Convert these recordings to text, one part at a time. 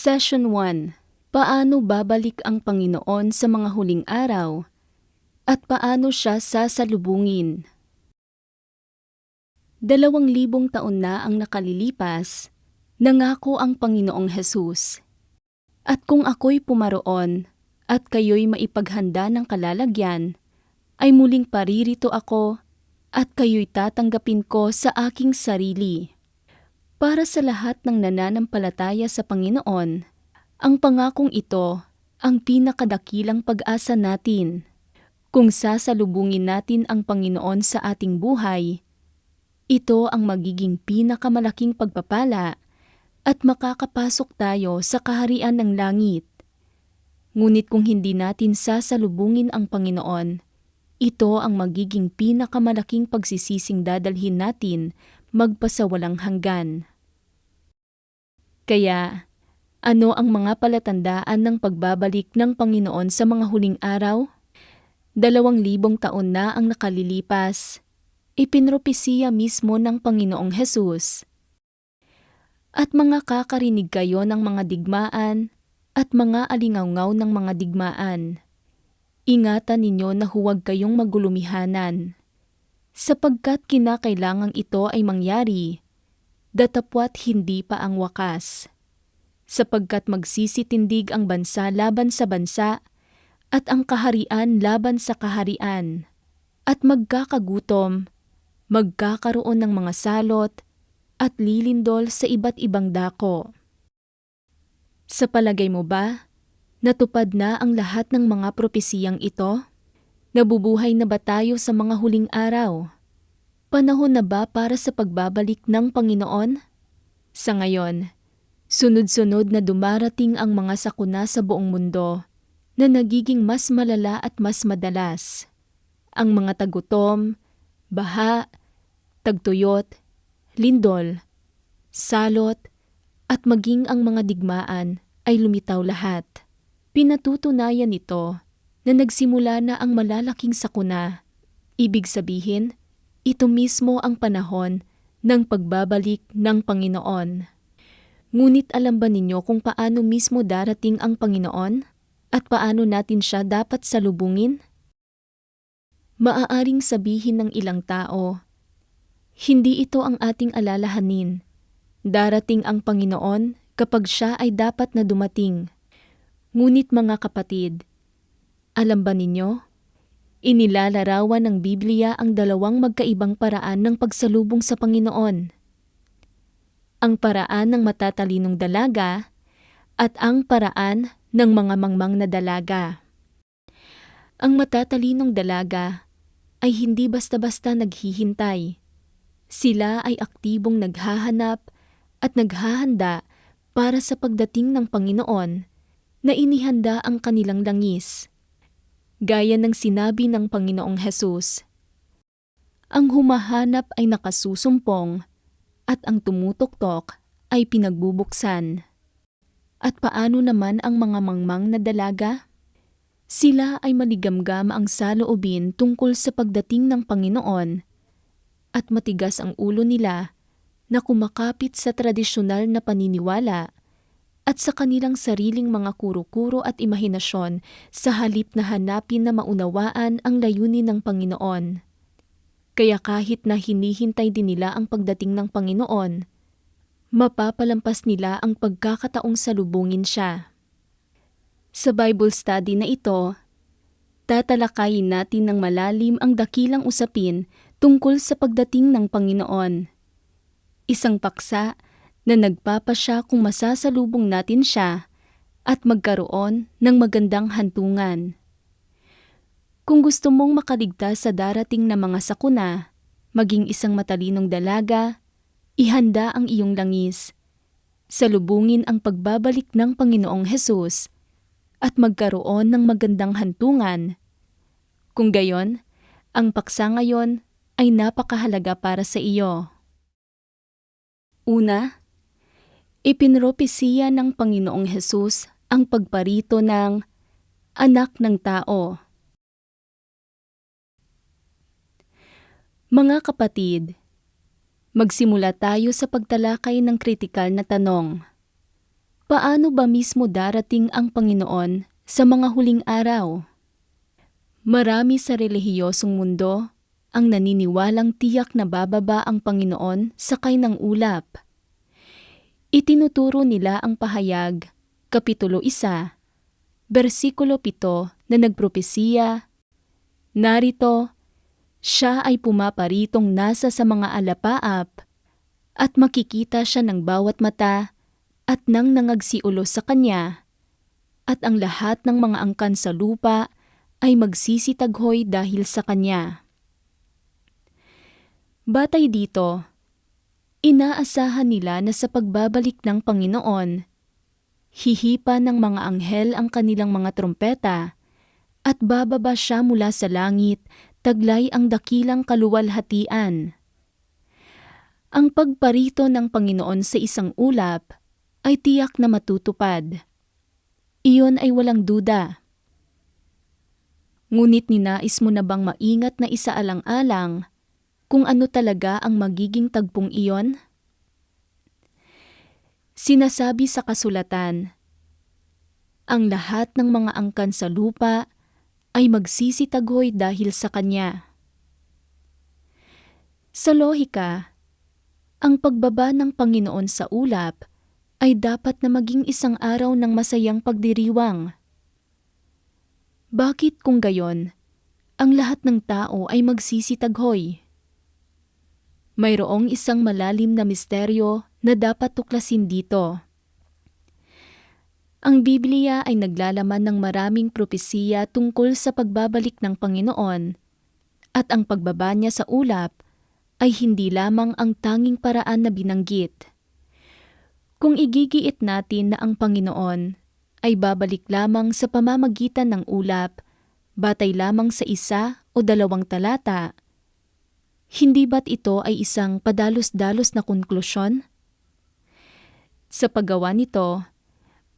Session 1. Paano babalik ang Panginoon sa mga huling araw at paano siya sasalubungin? 2,000 taon na ang nakalilipas, nangako ang Panginoong Hesus. At kung ako'y pumaroon at kayo'y maipaghanda ng kalalagyan, ay muling paririto ako at kayo'y tatanggapin ko sa aking sarili. Para sa lahat ng nananampalataya sa Panginoon, ang pangakong ito ang pinakadakilang pag-asa natin. Kung sasalubungin natin ang Panginoon sa ating buhay, ito ang magiging pinakamalaking pagpapala at makakapasok tayo sa kaharian ng langit. Ngunit kung hindi natin sasalubungin ang Panginoon, ito ang magiging pinakamalaking pagsisising dadalhin natin magpasawalang hanggan. Kaya, ano ang mga palatandaan ng pagbabalik ng Panginoon sa mga huling araw? 2,000 taon na ang nakalilipas. Ipinropesiya mismo ng Panginoong Hesus. At mga kakarinig kayo ng mga digmaan at mga alingawngaw ng mga digmaan. Ingatan ninyo na huwag kayong magulumihanan, sapagkat kinakailangang ito ay mangyari, datapwat hindi pa ang wakas. Sapagkat magsisitindig ang bansa laban sa bansa, at ang kaharian laban sa kaharian, at magkakagutom, magkakaroon ng mga salot, at lilindol sa iba't ibang dako. Sa palagay mo ba, natupad na ang lahat ng mga propesiyang ito? Nabubuhay na ba tayo sa mga huling araw? Panahon na ba para sa pagbabalik ng Panginoon? Sa ngayon, sunod-sunod na dumarating ang mga sakuna sa buong mundo na nagiging mas malala at mas madalas. Ang mga tagutom, baha, tagtuyot, lindol, salot, at maging ang mga digmaan ay lumitaw lahat. Pinatutunayan nito na nagsimula na ang malalaking sakuna. Ibig sabihin, ito mismo ang panahon ng pagbabalik ng Panginoon. Ngunit alam ba ninyo kung paano mismo darating ang Panginoon at paano natin siya dapat salubungin? Maaaring sabihin ng ilang tao, hindi ito ang ating alalahanin. Darating ang Panginoon kapag siya ay dapat na dumating. Ngunit mga kapatid, alam ba ninyo? Inilalarawan ng Biblia ang dalawang magkaibang paraan ng pagsalubong sa Panginoon. Ang paraan ng matatalinong dalaga at ang paraan ng mga mangmang na dalaga. Ang matatalinong dalaga ay hindi basta-basta naghihintay. Sila ay aktibong naghahanap at naghahanda para sa pagdating ng Panginoon na inihanda ang kanilang langis. Gaya ng sinabi ng Panginoong Hesus, ang humahanap ay nakasusumpong at ang tumutuktok ay pinagbubuksan. At paano naman ang mga mangmang na dalaga? Sila ay maligamgam ang saloobin tungkol sa pagdating ng Panginoon at matigas ang ulo nila na kumakapit sa tradisyonal na paniniwala at sa kanilang sariling mga kuro-kuro at imahinasyon sa halip na hanapin na maunawaan ang layunin ng Panginoon. Kaya kahit na hinihintay din nila ang pagdating ng Panginoon, mapapalampas nila ang pagkakataong salubungin siya. Sa Bible study na ito, tatalakayin natin ng malalim ang dakilang usapin tungkol sa pagdating ng Panginoon. Isang paksa na nagpapasya kung masasalubong natin siya at magkaroon ng magandang hantungan. Kung gusto mong makaligtas sa darating na mga sakuna, maging isang matalinong dalaga, ihanda ang iyong langis, salubungin ang pagbabalik ng Panginoong Hesus, at magkaroon ng magandang hantungan. Kung gayon, ang paksa ngayon ay napakahalaga para sa iyo. Una, ipinropesiya ng Panginoong Hesus ang pagparito ng anak ng tao. Mga kapatid, magsimula tayo sa pagtalakay ng kritikal na tanong. Paano ba mismo darating ang Panginoon sa mga huling araw? Marami sa relihiyosong mundo ang naniniwalang tiyak na bababa ang Panginoon sakay ng ulap. Itinuturo nila ang pahayag, Kapitulo 1, versikulo 7 na nagpropesiya, narito, siya ay pumaparitong nasa sa mga alapaap at makikita siya ng bawat mata at nang nangagsiulo sa kanya, at ang lahat ng mga angkan sa lupa ay magsisitaghoy dahil sa kanya. Batay dito, inaasahan nila na sa pagbabalik ng Panginoon, hihipa ng mga anghel ang kanilang mga trompeta at bababa siya mula sa langit, taglay ang dakilang kaluwalhatian. Ang pagparito ng Panginoon sa isang ulap ay tiyak na matutupad. Iyon ay walang duda. Ngunit ninais mo na bang maingat na isaalang-alang kung ano talaga ang magiging tagpong iyon? Sinasabi sa kasulatan, ang lahat ng mga angkan sa lupa ay magsisitaghoy dahil sa kanya. Sa lohika, ang pagbaba ng Panginoon sa ulap ay dapat na maging isang araw ng masayang pagdiriwang. Bakit kung gayon, ang lahat ng tao ay magsisitaghoy? Mayroong isang malalim na misteryo na dapat tuklasin dito. Ang Biblia ay naglalaman ng maraming propesiya tungkol sa pagbabalik ng Panginoon, at ang pagbaba niya sa ulap ay hindi lamang ang tanging paraan na binanggit. Kung igigiit natin na ang Panginoon ay babalik lamang sa pamamagitan ng ulap, batay lamang sa 1 o 2 talata, hindi ba't ito ay isang padalos-dalos na konklusyon? Sa paggawa nito,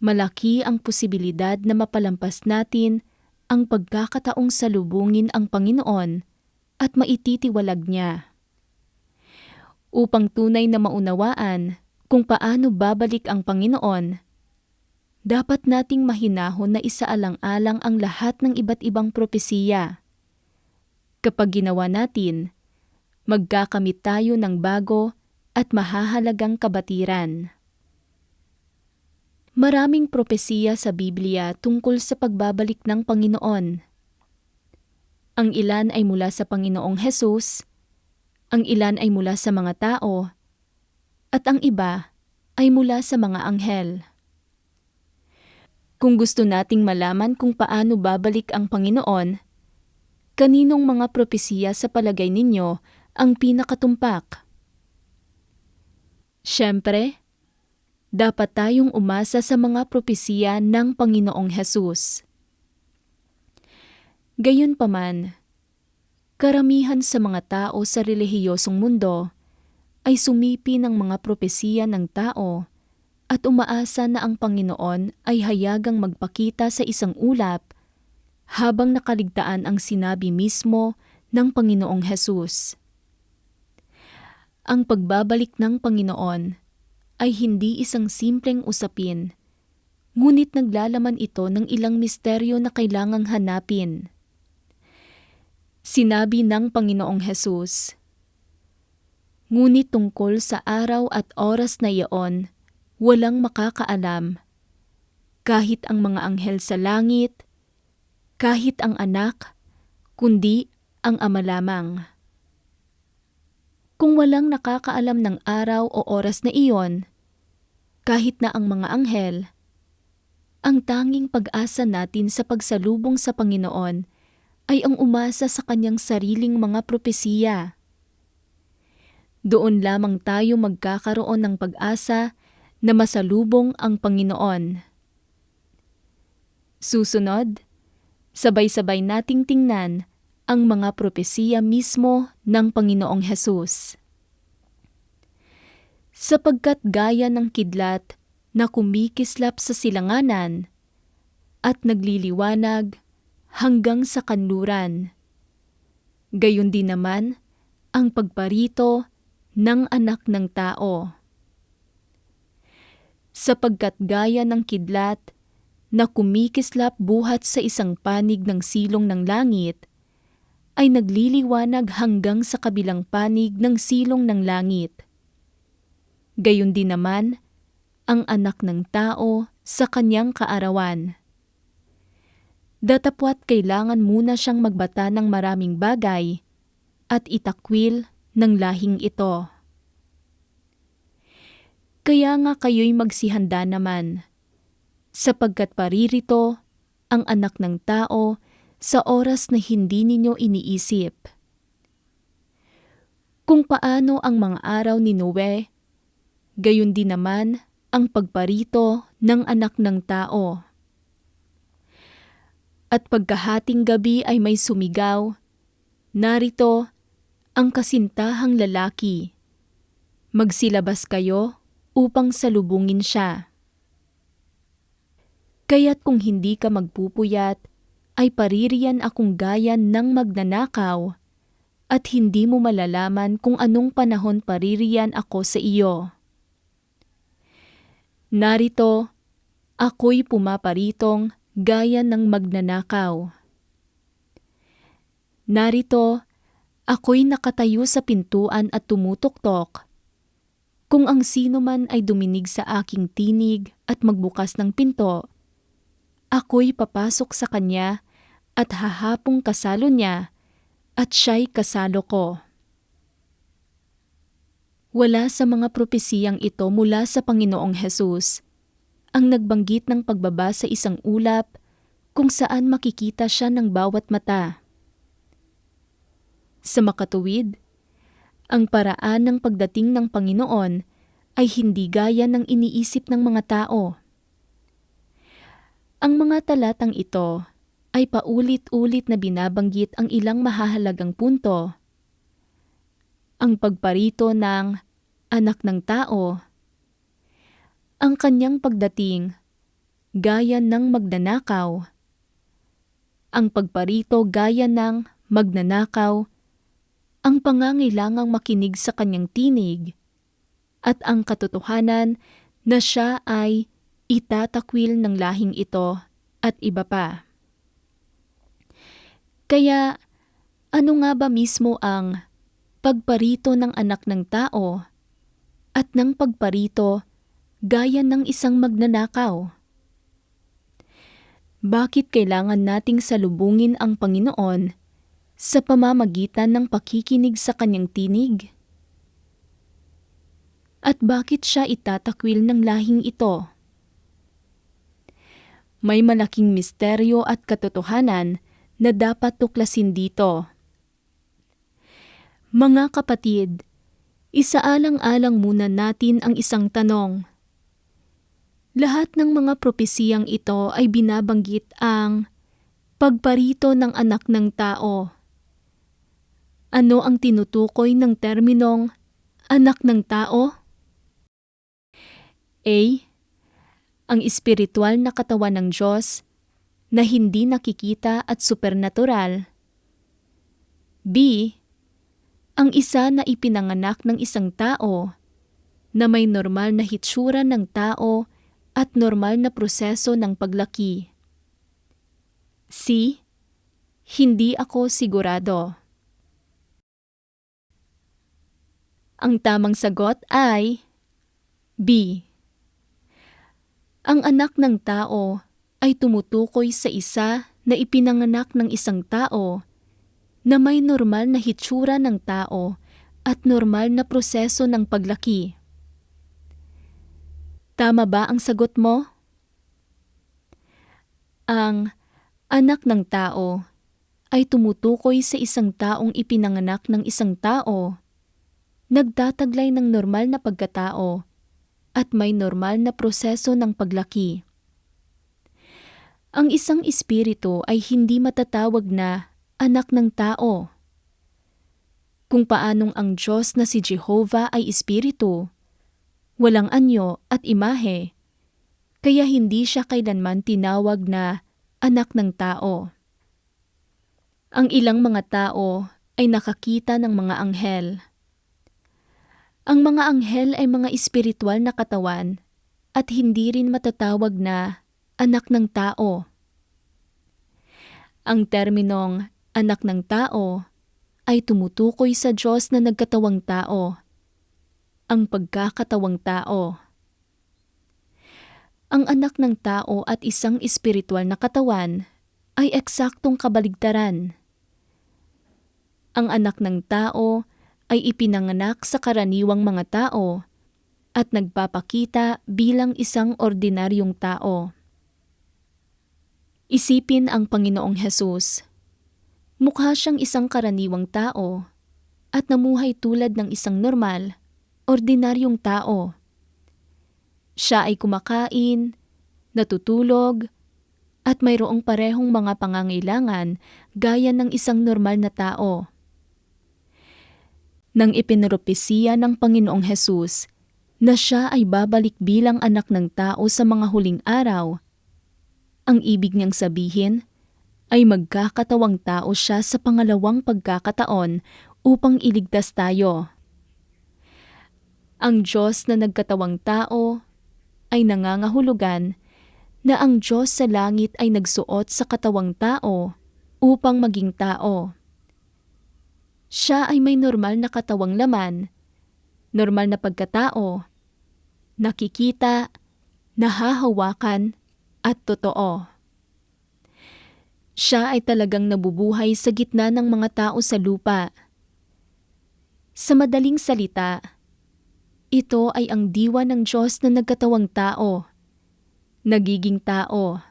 malaki ang posibilidad na mapalampas natin ang pagkakataong salubungin ang Panginoon at maititiwalag niya. Upang tunay na maunawaan kung paano babalik ang Panginoon, dapat nating mahinahon na isaalang-alang ang lahat ng iba't ibang propesiya. Kapag ginawa natin, magkakamit tayo ng bago at mahahalagang kabatiran. Maraming propesiya sa Biblia tungkol sa pagbabalik ng Panginoon. Ang ilan ay mula sa Panginoong Hesus, ang ilan ay mula sa mga tao, at ang iba ay mula sa mga anghel. Kung gusto nating malaman kung paano babalik ang Panginoon, kaninong mga propesiya sa palagay ninyo ang pinakatumpak? Siyempre, dapat tayong umasa sa mga propesiya ng Panginoong Hesus. Gayunpaman, karamihan sa mga tao sa relihiyosong mundo ay sumipi ng mga propesiya ng tao at umaasa na ang Panginoon ay hayagang magpakita sa isang ulap habang nakaligtaan ang sinabi mismo ng Panginoong Hesus. Ang pagbabalik ng Panginoon ay hindi isang simpleng usapin, ngunit naglalaman ito ng ilang misteryo na kailangang hanapin. Sinabi ng Panginoong Hesus, ngunit tungkol sa araw at oras na iyon, walang makakaalam, kahit ang mga anghel sa langit, kahit ang anak, kundi ang Ama lamang. Kung walang nakakaalam ng araw o oras na iyon, kahit na ang mga anghel, ang tanging pag-asa natin sa pagsalubong sa Panginoon ay ang umasa sa kanyang sariling mga propesiya. Doon lamang tayo magkakaroon ng pag-asa na masalubong ang Panginoon. Susunod, sabay-sabay nating tingnan ang mga propesiya mismo ng Panginoong Hesus. Sapagkat gaya ng kidlat na kumikislap sa silanganan at nagliliwanag hanggang sa kanluran, gayon din naman ang pagparito ng Anak ng Tao. sapagkat gaya ng kidlat na kumikislap buhat sa isang panig ng silong ng langit, ay nagliliwanag hanggang sa kabilang panig ng silong ng langit. Gayon din naman ang anak ng tao sa kanyang kaarawan. Datapwat kailangan muna siyang magbata ng maraming bagay at itakwil ng lahing ito. Kaya nga kayo'y magsihanda naman, sapagkat paririto ang anak ng tao sa oras na hindi ninyo iniisip. Kung paano ang mga araw ni Noe, gayon din naman ang pagparito ng anak ng tao. At pagkahating gabi ay may sumigaw, narito ang kasintahang lalaki. Magsilabas kayo upang salubungin siya. Kaya't kung hindi ka magpupuyat, ay paririyan akong gaya ng magnanakaw, at hindi mo malalaman kung anong panahon paririyan ako sa iyo. Narito, ako'y pumaparitong gaya ng magnanakaw. Narito, ako'y nakatayo sa pintuan at tumutuktok. Kung ang sino man ay duminig sa aking tinig at magbukas ng pinto, ako'y papasok sa kanya at hahapong kasalo niya at siya'y kasalo ko. Wala sa mga propesiyang ito mula sa Panginoong Hesus ang nagbanggit ng pagbaba sa isang ulap kung saan makikita siya ng bawat mata. Sa makatuwid, ang paraan ng pagdating ng Panginoon ay hindi gaya ng iniisip ng mga tao. Ang mga talatang ito ay paulit-ulit na binabanggit ang ilang mahahalagang punto. Ang pagparito ng anak ng tao, ang kanyang pagdating gaya ng magnanakaw, ang pagparito gaya ng magnanakaw, ang pangangailangang makinig sa kanyang tinig, at ang katotohanan na siya ay itatakwil ng lahing ito at iba pa. Kaya, ano nga ba mismo ang pagparito ng anak ng tao at ng pagparito gaya ng isang magnanakaw? Bakit kailangan nating salubungin ang Panginoon sa pamamagitan ng pakikinig sa kanyang tinig? At bakit siya itatakwil ng lahing ito? May malaking misteryo at katotohanan na dapat tuklasin dito. Mga kapatid, isaalang-alang muna natin ang isang tanong. Lahat ng mga propesiyang ito ay binabanggit ang pagparito ng anak ng tao. Ano ang tinutukoy ng terminong anak ng tao? A. Ang espiritual na katawan ng Diyos na hindi nakikita at supernatural. B. Ang isa na ipinanganak ng isang tao na may normal na hitsura ng tao at normal na proseso ng paglaki. C. Hindi ako sigurado. Ang tamang sagot ay B. Ang anak ng tao ay tumutukoy sa isa na ipinanganak ng isang tao na may normal na hitsura ng tao at normal na proseso ng paglaki. Tama ba ang sagot mo? Ang anak ng tao ay tumutukoy sa isang taong ipinanganak ng isang tao, nagtataglay ng normal na pagkatao, at may normal na proseso ng paglaki. Ang isang espiritu ay hindi matatawag na anak ng tao. Kung paanong ang Diyos na si Jehovah ay espiritu, walang anyo at imahe, kaya hindi siya kailanman tinawag na anak ng tao. Ang ilang mga tao ay nakakita ng mga anghel. Ang mga anghel ay mga espiritual na katawan at hindi rin matatawag na anak ng tao. Ang terminong anak ng tao ay tumutukoy sa Diyos na nagkatawang tao, ang pagkakatawang tao. Ang anak ng tao at isang espiritual na katawan ay eksaktong kabaligtaran. Ang anak ng tao ay ipinanganak sa karaniwang mga tao at nagpapakita bilang isang ordinaryong tao. Isipin ang Panginoong Hesus. Mukha siyang isang karaniwang tao at namuhay tulad ng isang normal, ordinaryong tao. Siya ay kumakain, natutulog, at mayroong parehong mga pangangailangan gaya ng isang normal na tao. Nang ipinropesiya ng Panginoong Hesus na siya ay babalik bilang anak ng tao sa mga huling araw, ang ibig niyang sabihin ay magkakatawang tao siya sa pangalawang pagkakataon upang iligtas tayo. Ang Diyos na nagkatawang tao ay nangangahulugan na ang Diyos sa langit ay nagsuot sa katawang tao upang maging tao. Siya ay may normal na katawang laman, normal na pagkatao, nakikita, nahahawakan, at totoo. Siya ay talagang nabubuhay sa gitna ng mga tao sa lupa. Sa madaling salita, ito ay ang diwa ng Diyos na nagkatawang tao, nagiging tao.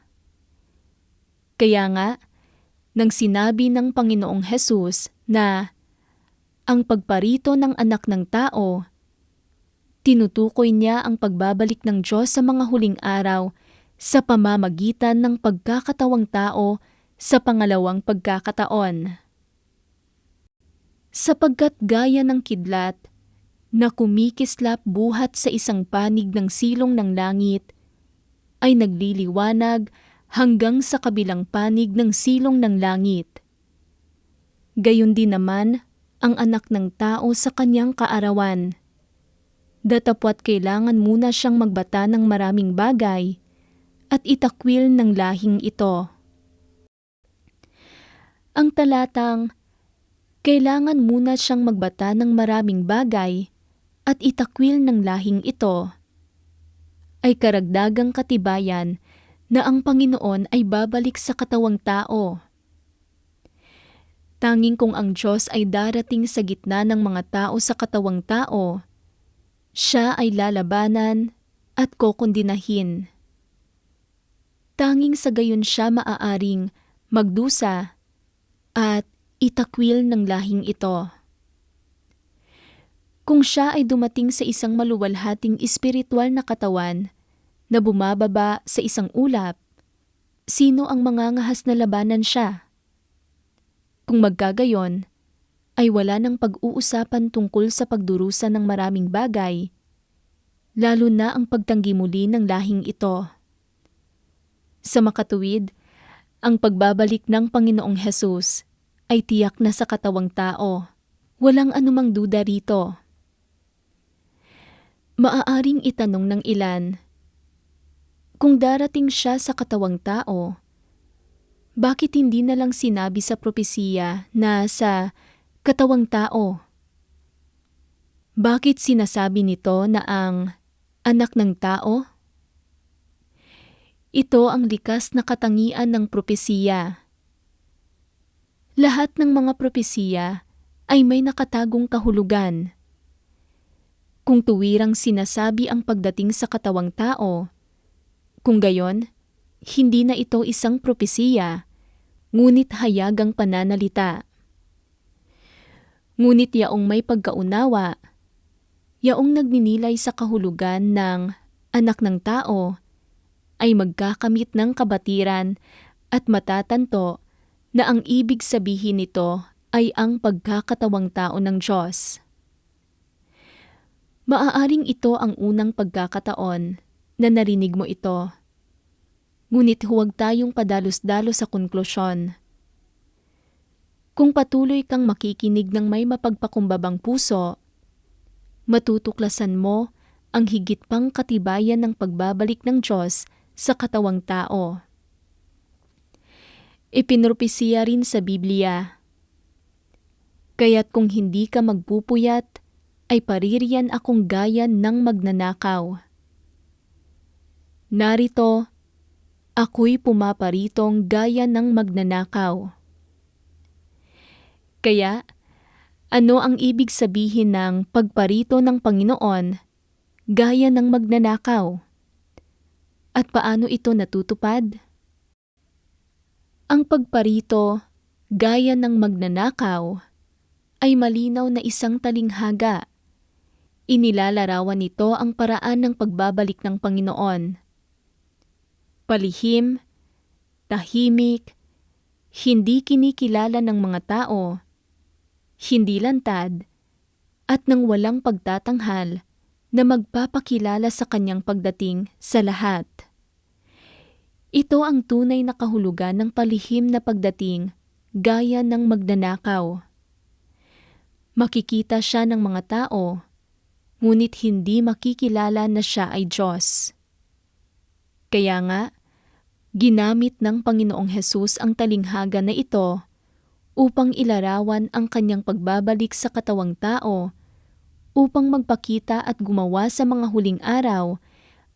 Kaya nga, nang sinabi ng Panginoong Hesus na ang pagparito ng anak ng tao, tinutukoy niya ang pagbabalik ng Diyos sa mga huling araw sa pamamagitan ng pagkakatawang tao sa pangalawang pagkakataon. Sapagkat gaya ng kidlat na kumikislap buhat sa isang panig ng silong ng langit, ay nagliliwanag hanggang sa kabilang panig ng silong ng langit. Gayon din naman ang anak ng tao sa kanyang kaarawan. Datapwat kailangan muna siyang magbata ng maraming bagay at itakwil ng lahing ito. Ang talatang, kailangan muna siyang magbata ng maraming bagay at itakwil ng lahing ito, ay karagdagang katibayan na ang Panginoon ay babalik sa katawang tao. Tanging kung ang Diyos ay darating sa gitna ng mga tao sa katawang tao, siya ay lalabanan at kokondinahin. Tanging sa gayon siya maaaring magdusa at itakwil ng lahing ito. Kung siya ay dumating sa isang maluwalhating espiritual na katawan na bumababa sa isang ulap, sino ang mangangahas na labanan siya? Kung magkagayon, ay wala nang pag-uusapan tungkol sa pagdurusa ng maraming bagay, lalo na ang pagtanggi muli ng lahing ito. Sa makatuwid, ang pagbabalik ng Panginoong Hesus ay tiyak na sa katawang tao. Walang anumang duda rito. Maaaring itanong ng ilan, kung darating siya sa katawang tao, bakit hindi na lang sinabi sa propesiya na sa katawang tao? Bakit sinasabi nito na ang anak ng tao? Ito ang likas na katangian ng propesiya. Lahat ng mga propesiya ay may nakatagong kahulugan. Kung tuwirang sinasabi ang pagdating sa katawang tao, kung gayon, hindi na ito isang propesiya, ngunit hayagang pananalita. Ngunit yaong may pagkaunawa, yaong nagninilay sa kahulugan ng anak ng tao, ay magkakamit ng kabatiran at matatanto na ang ibig sabihin nito ay ang pagkakatawang tao ng Diyos. Maaaring ito ang unang pagkakataon na narinig mo ito. Ngunit huwag tayong padalos-dalos sa konklusyon. Kung patuloy kang makikinig ng may mapagpakumbabang puso, matutuklasan mo ang higit pang katibayan ng pagbabalik ng Diyos sa katawang tao. Ipinropesiya rin sa Biblia, "Kaya't kung hindi ka magpupuyat, ay paririyan akong gaya ng magnanakaw. Narito, ako'y pumaparitong gaya ng magnanakaw." Kaya, ano ang ibig sabihin ng pagparito ng Panginoon gaya ng magnanakaw? At paano ito natutupad? Ang pagparito gaya ng magnanakaw ay malinaw na isang talinghaga. Inilalarawan nito ang paraan ng pagbabalik ng Panginoon. Palihim, tahimik, hindi kinikilala ng mga tao, hindi lantad, at nang walang pagtatanghal na magpapakilala sa kanyang pagdating sa lahat. Ito ang tunay na kahulugan ng palihim na pagdating gaya ng magnanakaw. Makikita siya ng mga tao, ngunit hindi makikilala na siya ay Diyos. Kaya nga, ginamit ng Panginoong Hesus ang talinghaga na ito upang ilarawan ang kanyang pagbabalik sa katawang tao, upang magpakita at gumawa sa mga huling araw,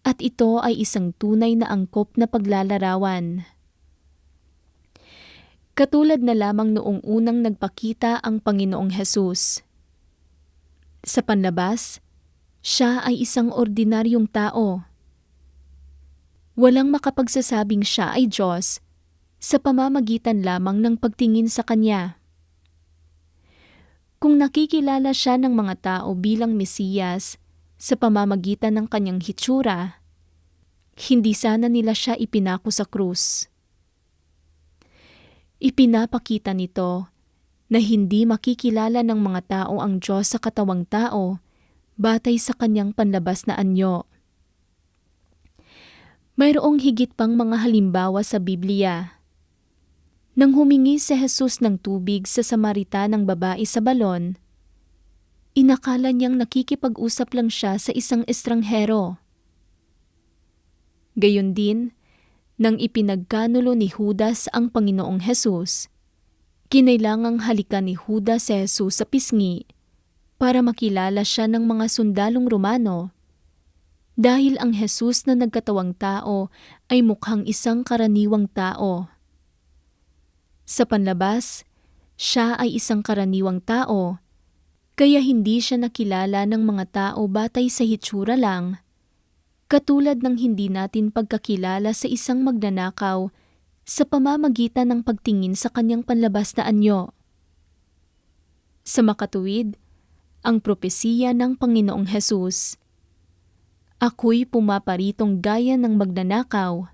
at ito ay isang tunay na angkop na paglalarawan. Katulad na lamang noong unang nagpakita ang Panginoong Hesus. Sa panlabas, siya ay isang ordinaryong tao. Walang makapagsasabing siya ay Diyos sa pamamagitan lamang ng pagtingin sa Kanya. Kung nakikilala siya ng mga tao bilang Mesiyas sa pamamagitan ng kanyang hitsura, hindi sana nila siya ipinako sa krus. Ipinapakita nito na hindi makikilala ng mga tao ang Diyos sa katawang tao batay sa kanyang panlabas na anyo. Mayroong higit pang mga halimbawa sa Biblia. Nang humingi si Jesus ng tubig sa Samaritanang babae sa balon, inakala niyang nakikipag-usap lang siya sa isang estranghero. Gayon din, nang ipinagkanulo ni Judas ang Panginoong Hesus, kinailangang halikan ni Judas si Jesus sa pisngi para makilala siya ng mga sundalong Romano, dahil ang Jesus na nagkatawang tao ay mukhang isang karaniwang tao. Sa panlabas, siya ay isang karaniwang tao, kaya hindi siya nakilala ng mga tao batay sa hitsura lang, katulad ng hindi natin pagkakilala sa isang magnanakaw sa pamamagitan ng pagtingin sa kanyang panlabas na anyo. Sa makatuwid, ang propesiya ng Panginoong Hesus, "Ako'y pumaparitong gaya ng magnanakaw."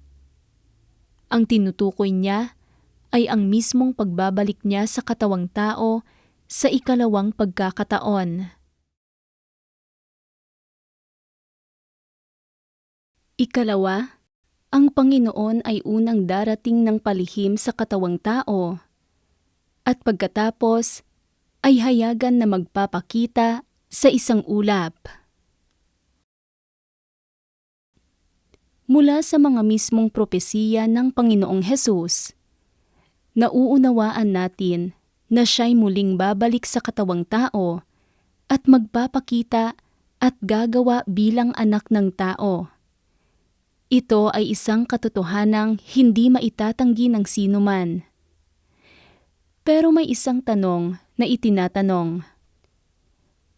Ang tinutukoy niya ay ang mismong pagbabalik niya sa katawang tao sa ikalawang pagkakataon. Ikalawa, ang Panginoon ay unang darating ng palihim sa katawang tao, at pagkatapos ay hayagan na magpapakita sa isang ulap. Mula sa mga mismong propesiya ng Panginoong Hesus, nauunawaan natin na siya'y muling babalik sa katawang tao at magpapakita at gagawa bilang anak ng tao. Ito ay isang katotohanang hindi maitatanggi ng sinuman. Pero may isang tanong na itinatanong.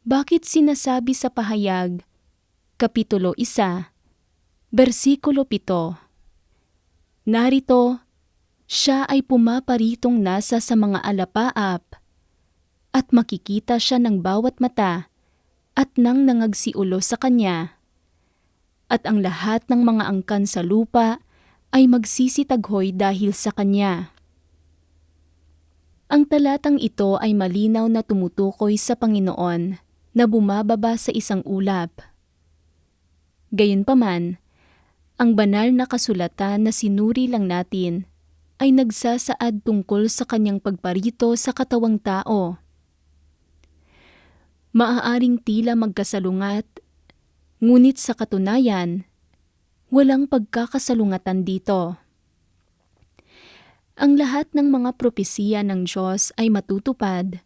Bakit sinasabi sa Pahayag, Kapitulo 1, Bersikulo 7, narito, siya ay pumaparitong nasa sa mga alapaap, at makikita siya ng bawat mata, at nang nangagsiulo sa kanya, at ang lahat ng mga angkan sa lupa ay magsisitaghoy dahil sa kanya. Ang talatang ito ay malinaw na tumutukoy sa Panginoon na bumababa sa isang ulap. Gayunpaman, ang banal na kasulatan na sinuri lang natin ay nagsasaad tungkol sa kanyang pagparito sa katawang tao. Maaaring tila magkasalungat, Ngunit sa katunayan, walang pagkakasalungatan dito. Ang lahat ng mga propesiya ng Diyos ay matutupad,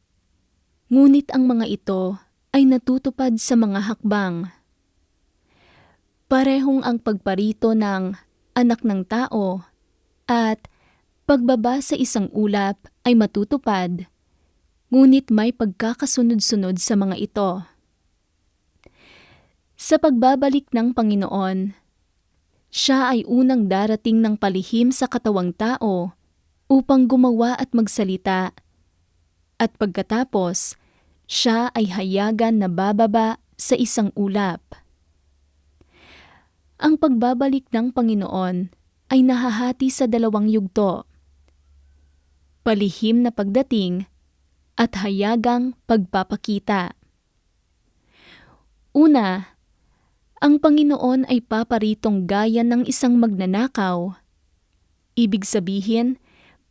ngunit ang mga ito ay natutupad sa mga hakbang. Parehong ang pagparito ng anak ng tao at pagbaba sa isang ulap ay matutupad, ngunit may pagkakasunod-sunod sa mga ito. Sa pagbabalik ng Panginoon, siya ay unang darating ng palihim sa katawang tao upang gumawa at magsalita, at pagkatapos, siya ay hayagan na bababa sa isang ulap. Ang pagbabalik ng Panginoon ay nahahati sa dalawang yugto: palihim na pagdating at hayagang pagpapakita. Una, ang Panginoon ay paparitong gaya ng isang magnanakaw. Ibig sabihin,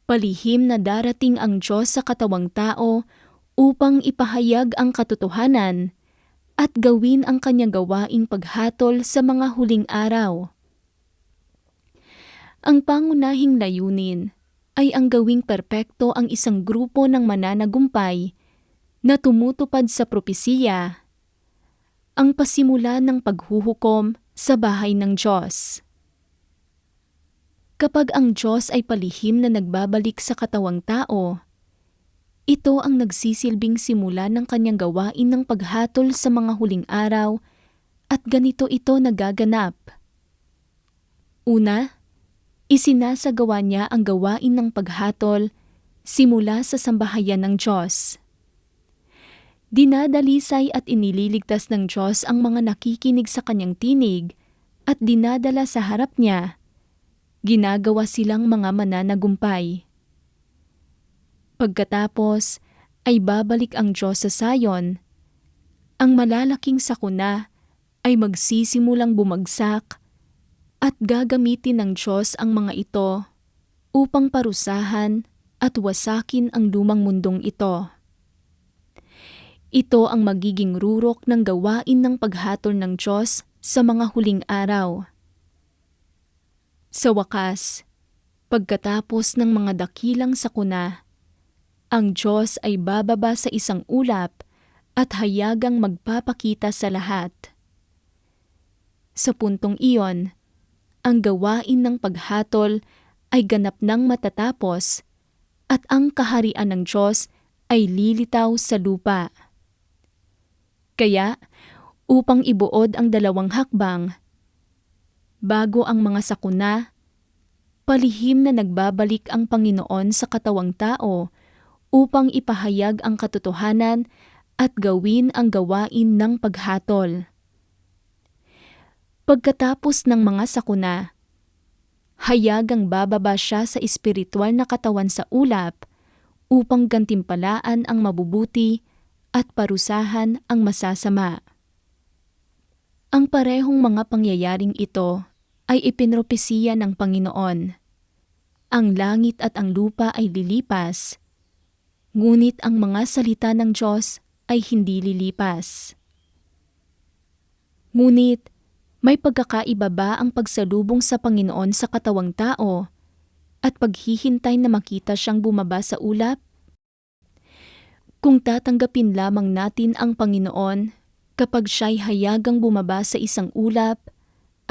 palihim na darating ang Diyos sa katawang tao upang ipahayag ang katotohanan at gawin ang kanyang gawaing paghatol sa mga huling araw. Ang pangunahing layunin ay ang gawing perpekto ang isang grupo ng mananagumpay na tumutupad sa propesiya, ang pasimula ng paghuhukom sa bahay ng Diyos. Kapag ang Diyos ay palihim na nagbabalik sa katawang tao, ito ang nagsisilbing simula ng kanyang gawain ng paghatol sa mga huling araw, at ganito ito nagaganap. Una, isinasagawa niya ang gawain ng paghatol simula sa sambahayan ng Diyos. Dinadalisay at inililigtas ng Diyos ang mga nakikinig sa kanyang tinig at dinadala sa harap niya. Ginagawa silang mga mananagumpay. Pagkatapos ay babalik ang Diyos sa Zion. Ang malalaking sakuna ay magsisimulang bumagsak at gagamitin ng Diyos ang mga ito upang parusahan at wasakin ang lumang mundong ito. Ito ang magiging rurok ng gawain ng paghatol ng Diyos sa mga huling araw. Sa wakas, pagkatapos ng mga dakilang sakuna, ang Diyos ay bababa sa isang ulap at hayagang magpapakita sa lahat. Sa puntong iyon, ang gawain ng paghatol ay ganap nang matatapos at ang kaharian ng Diyos ay lilitaw sa lupa. Kaya, upang ibuod ang dalawang hakbang, bago ang mga sakuna, palihim na nagbabalik ang Panginoon sa katawang tao upang ipahayag ang katotohanan at gawin ang gawain ng paghatol. Pagkatapos ng mga sakuna, hayagang bababa siya sa espiritual na katawan sa ulap upang gantimpalaan ang mabubuti at parusahan ang masasama. Ang parehong mga pangyayaring ito ay ipinropesiya ng Panginoon. Ang langit at ang lupa ay lilipas, ngunit ang mga salita ng Diyos ay hindi lilipas. Ngunit, may pagkakaiba ba ang pagsalubong sa Panginoon sa katawang tao at paghihintay na makita siyang bumaba sa ulap? Kung tatanggapin lamang natin ang Panginoon kapag siya'y hayagang bumaba sa isang ulap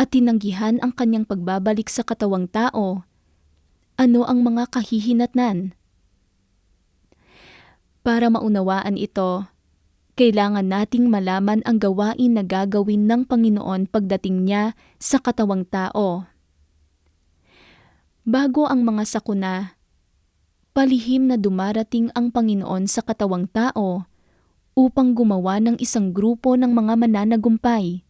at tinanggihan ang kanyang pagbabalik sa katawang tao, ano ang mga kahihinatnan? Para maunawaan ito, kailangan nating malaman ang gawain na gagawin ng Panginoon pagdating niya sa katawang tao. Bago ang mga sakuna, palihim na dumarating ang Panginoon sa katawang tao upang gumawa ng isang grupo ng mga mananagumpay.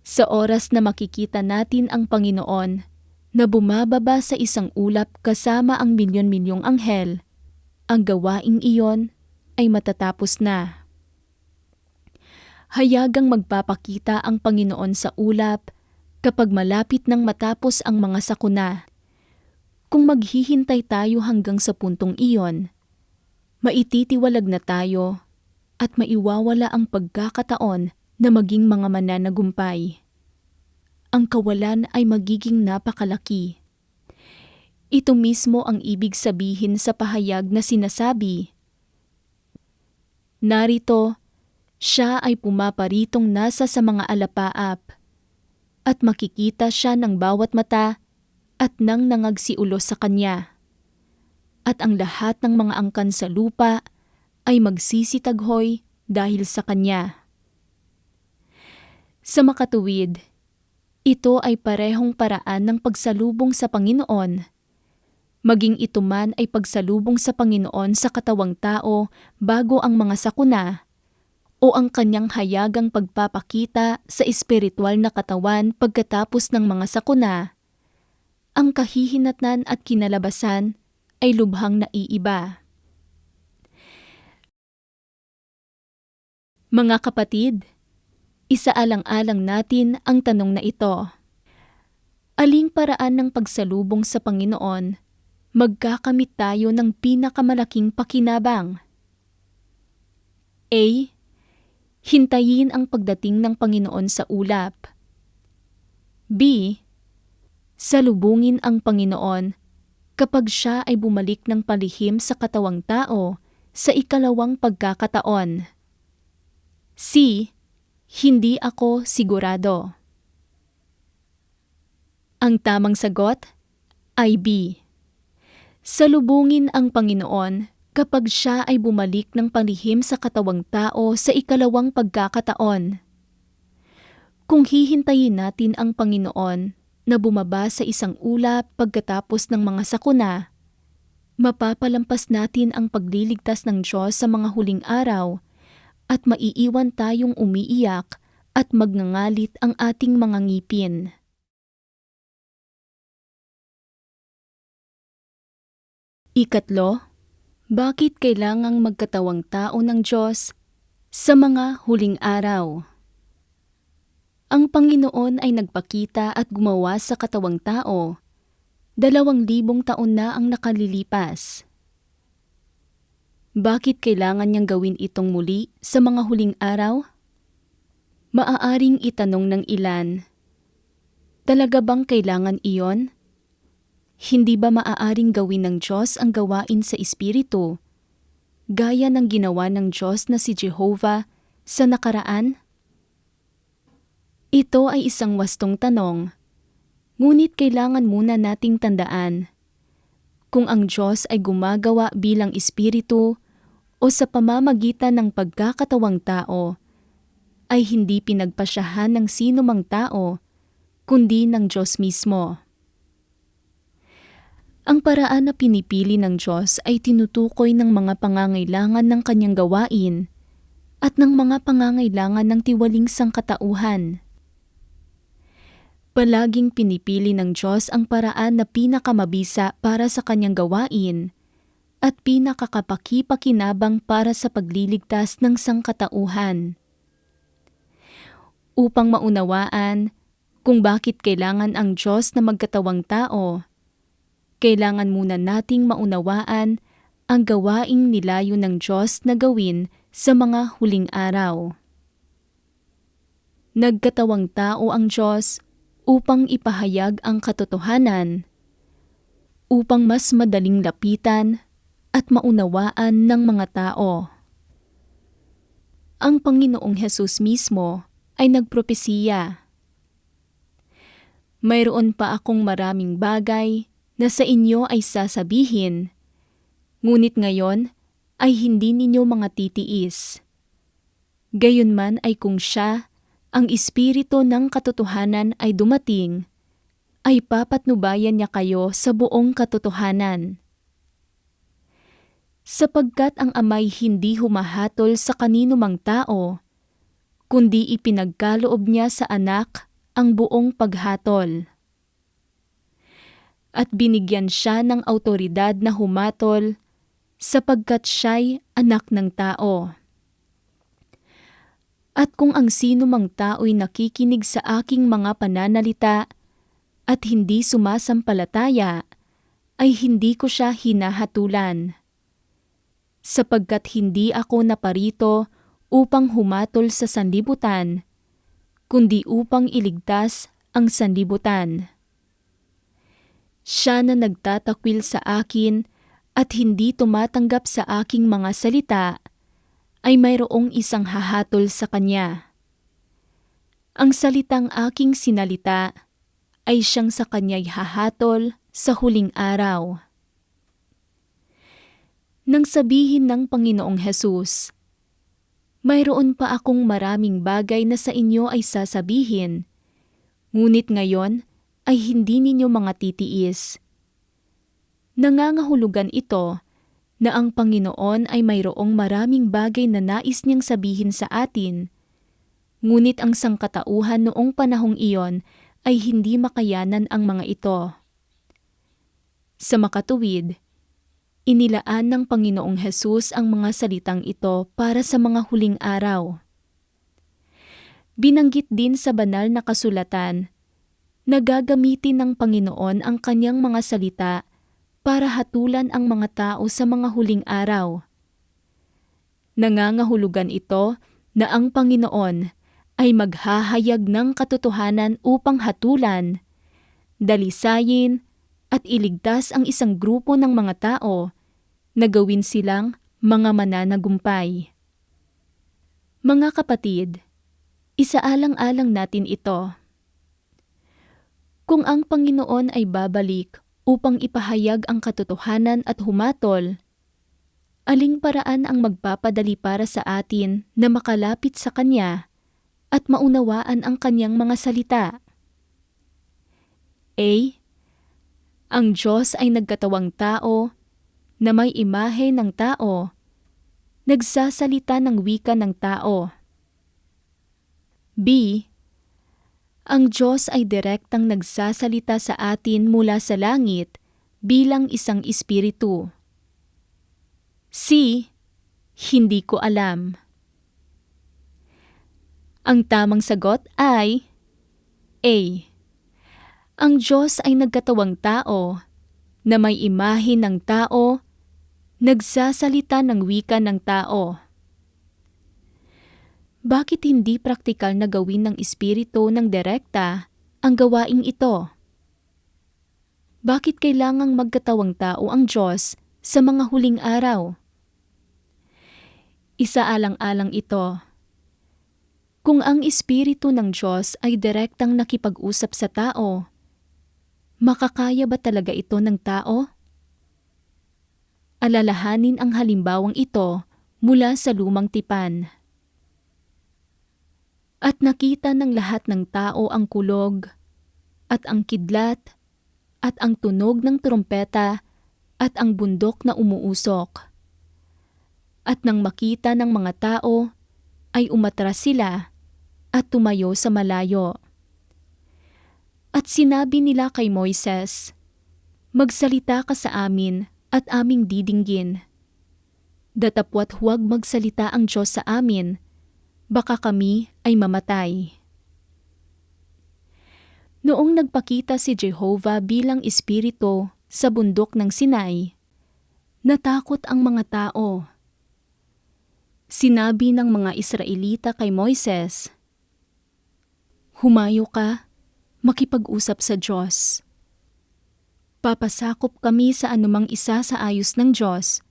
Sa oras na makikita natin ang Panginoon na bumababa sa isang ulap kasama ang milyon-milyong anghel, ang gawaing iyon ay matatapos na. Hayagang magpapakita ang Panginoon sa ulap kapag malapit nang matapos ang mga sakuna. Kung maghihintay tayo hanggang sa puntong iyon, maititiwalag na tayo at maiwawala ang pagkakataon na maging mga mananagumpay. Ang kawalan ay magiging napakalaki. Ito mismo ang ibig sabihin sa pahayag na sinasabi, narito, siya ay pumaparitong nasa sa mga alapaap, at makikita siya ng bawat mata at nang nangagsiulo sa kanya. At ang lahat ng mga angkan sa lupa ay magsisitaghoy dahil sa kanya. Sa makatuwid, ito ay parehong paraan ng pagsalubong sa Panginoon. Maging ito man ay pagsalubong sa Panginoon sa katawang tao bago ang mga sakuna, o ang kanyang hayagang pagpapakita sa espiritual na katawan pagkatapos ng mga sakuna, ang kahihinatnan at kinalabasan ay lubhang naiiba. Mga kapatid, isaalang-alang natin ang tanong na ito. Aling paraan ng pagsalubong sa Panginoon magkakamit tayo ng pinakamalaking pakinabang? A. Hintayin ang pagdating ng Panginoon sa ulap. B. Salubungin ang Panginoon kapag siya ay bumalik ng palihim sa katawang tao sa ikalawang pagkakataon. C. Hindi ako sigurado. Ang tamang sagot ay B. Salubungin ang Panginoon kapag siya ay bumalik ng palihim sa katawang tao sa ikalawang pagkakataon. Kung hihintayin natin ang Panginoon na bumaba sa isang ulap pagkatapos ng mga sakuna, mapapalampas natin ang pagliligtas ng Diyos sa mga huling araw at maiiwan tayong umiiyak at magngangalit ang ating mga ngipin. Ikatlo, bakit kailangang magkatawang tao ng Diyos sa mga huling araw? Ang Panginoon ay nagpakita at gumawa sa katawang tao. 2,000 taon na ang nakalilipas. Bakit kailangan niyang gawin itong muli sa mga huling araw? Maaaring itanong ng ilan, talaga bang kailangan iyon? Hindi ba maaaring gawin ng Diyos ang gawain sa Espiritu, gaya ng ginawa ng Diyos na si Jehovah sa nakaraan? Ito ay isang wastong tanong, ngunit kailangan muna nating tandaan, kung ang Diyos ay gumagawa bilang Espiritu o sa pamamagitan ng pagkakatawang tao, ay hindi pinagpasyahan ng sino mang tao, kundi ng Diyos mismo. Ang paraan na pinipili ng Diyos ay tinutukoy ng mga pangangailangan ng kanyang gawain at ng mga pangangailangan ng tiwaling sangkatauhan. Palaging pinipili ng Diyos ang paraan na pinakamabisa para sa kanyang gawain at pinakakapaki-pakinabang para sa pagliligtas ng sangkatauhan. Upang maunawaan kung bakit kailangan ang Diyos na magkatawang tao, kailangan muna nating maunawaan ang gawaing nilayo ng Diyos na gawin sa mga huling araw. Nagkatawang tao ang Diyos upang ipahayag ang katotohanan, upang mas madaling lapitan at maunawaan ng mga tao. Ang Panginoong Hesus mismo ay nagpropesiya, mayroon pa akong maraming bagay na sa inyo ay sasabihin, ngunit ngayon ay hindi ninyo mga titiis. Gayunman ay kung siya, ang Espiritu ng katotohanan ay dumating, ay papatnubayan niya kayo sa buong katotohanan. Sapagkat ang Ama'y hindi humahatol sa kanino mang tao, kundi ipinagkaloob niya sa Anak ang buong paghatol. At binigyan siya ng awtoridad na humatol, sapagkat siya'y anak ng tao. At kung ang sino mang tao'y nakikinig sa aking mga pananalita at hindi sumasampalataya, ay hindi ko siya hinahatulan. Sapagkat hindi ako naparito upang humatol sa sanlibutan, kundi upang iligtas ang sanlibutan. Siya na nagtatakwil sa akin at hindi tumatanggap sa aking mga salita, ay mayroong isang hahatol sa kanya. Ang salitang aking sinalita ay siyang sa kanya'y hahatol sa huling araw. Nang sabihin ng Panginoong Hesus, mayroon pa akong maraming bagay na sa inyo ay sasabihin, ngunit ngayon ay hindi ninyo mga titiis. Nangangahulugan ito na ang Panginoon ay mayroong maraming bagay na nais niyang sabihin sa atin, ngunit ang sangkatauhan noong panahong iyon ay hindi makayanan ang mga ito. Sa makatuwid, inilaan ng Panginoong Hesus ang mga salitang ito para sa mga huling araw. Binanggit din sa banal na kasulatan na gagamitin ng Panginoon ang kanyang mga salita para hatulan ang mga tao sa mga huling araw. Nangangahulugan ito na ang Panginoon ay maghahayag ng katotohanan upang hatulan, dalisayin at iligtas ang isang grupo ng mga tao na gawin silang mga mananagumpay. Mga kapatid, isaalang-alang natin ito. Kung ang Panginoon ay babalik upang ipahayag ang katotohanan at humatol, aling paraan ang magpapadali para sa atin na makalapit sa Kanya at maunawaan ang Kanyang mga salita? A. Ang Diyos ay nagkatawang tao na may imahe ng tao, nagsasalita ng wika ng tao. B. Ang Diyos ay direktang nagsasalita sa atin mula sa langit bilang isang espiritu. C. Hindi ko alam. Ang tamang sagot ay A. Ang Diyos ay nagkatawang tao na may imahe ng tao, nagsasalita ng wika ng tao. Bakit hindi praktikal na gawin ng Espiritu ng direkta ang gawaing ito? Bakit kailangang magkatawang tao ang Diyos sa mga huling araw? Isaalang-alang ito. Kung ang Espiritu ng Diyos ay direktang nakipag-usap sa tao, makakaya ba talaga ito ng tao? Alalahanin ang halimbawang ito mula sa lumang tipan. At nakita ng lahat ng tao ang kulog, at ang kidlat, at ang tunog ng trumpeta, at ang bundok na umuusok. At nang makita ng mga tao, ay umatras sila, at tumayo sa malayo. At sinabi nila kay Moises, "Magsalita ka sa amin, at aming didinggin. Datapwat huwag magsalita ang Diyos sa amin, baka kami ay mamatay." Noong nagpakita si Jehovah bilang espiritu sa bundok ng Sinai, natakot ang mga tao. Sinabi ng mga Israelita kay Moises, "Humayo ka, makipag-usap sa Diyos. Papasakop kami sa anumang isa sa ayos ng Diyos,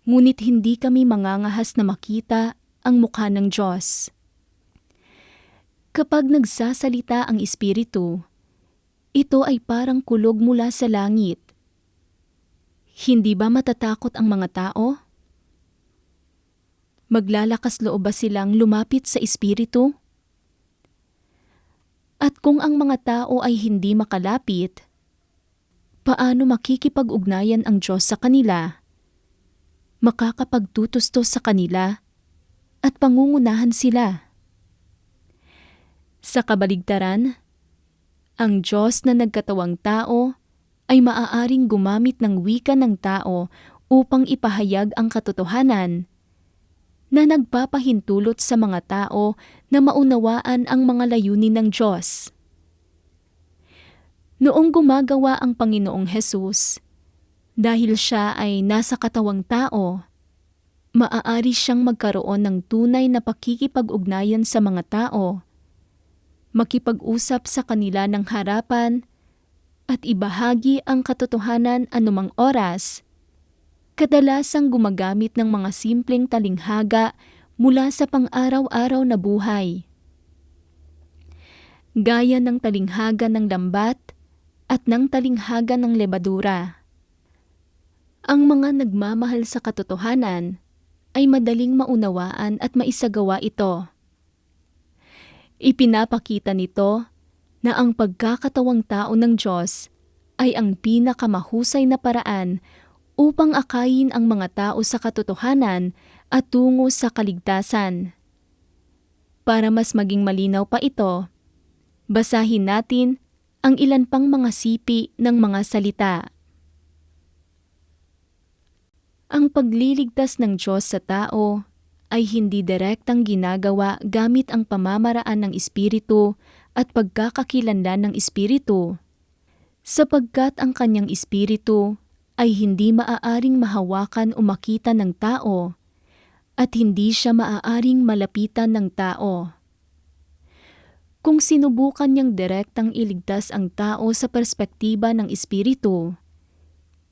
ngunit hindi kami mangangahas na makita ang mukha ng Diyos." Kapag nagsasalita ang Espiritu, ito ay parang kulog mula sa langit. Hindi ba matatakot ang mga tao? Maglalakas loob ba silang lumapit sa Espiritu? At kung ang mga tao ay hindi makalapit, paano makikipag-ugnayan ang Diyos sa kanila? Makakapagtutustos sa kanila at pangungunahan sila. Sa kabaligtaran, ang Diyos na nagkatawang tao ay maaaring gumamit ng wika ng tao upang ipahayag ang katotohanan na nagpapahintulot sa mga tao na maunawaan ang mga layunin ng Diyos. Noong gumagawa ang Panginoong Hesus, dahil siya ay nasa katawang tao, maaari siyang magkaroon ng tunay na pakikipag-ugnayan sa mga tao makipag-usap sa kanila ng harapan, at ibahagi ang katotohanan anumang oras, kadalasang gumagamit ng mga simpleng talinghaga mula sa pang-araw-araw na buhay. Gaya ng talinghaga ng lambat at ng talinghaga ng lebadura. Ang mga nagmamahal sa katotohanan ay madaling maunawaan at maisagawa ito. Ipinapakita nito na ang pagkakatawang tao ng Diyos ay ang pinakamahusay na paraan upang akayin ang mga tao sa katotohanan at tungo sa kaligtasan. Para mas maging malinaw pa ito, basahin natin ang ilan pang mga sipi ng mga salita. Ang pagliligtas ng Diyos sa tao ay hindi direktang ginagawa gamit ang pamamaraan ng Espiritu at pagkakakilanlan ng Espiritu, sapagkat ang kanyang Espiritu ay hindi maaaring mahawakan o makita ng tao at hindi siya maaaring malapitan ng tao. Kung sinubukan niyang direktang iligtas ang tao sa perspektiba ng Espiritu,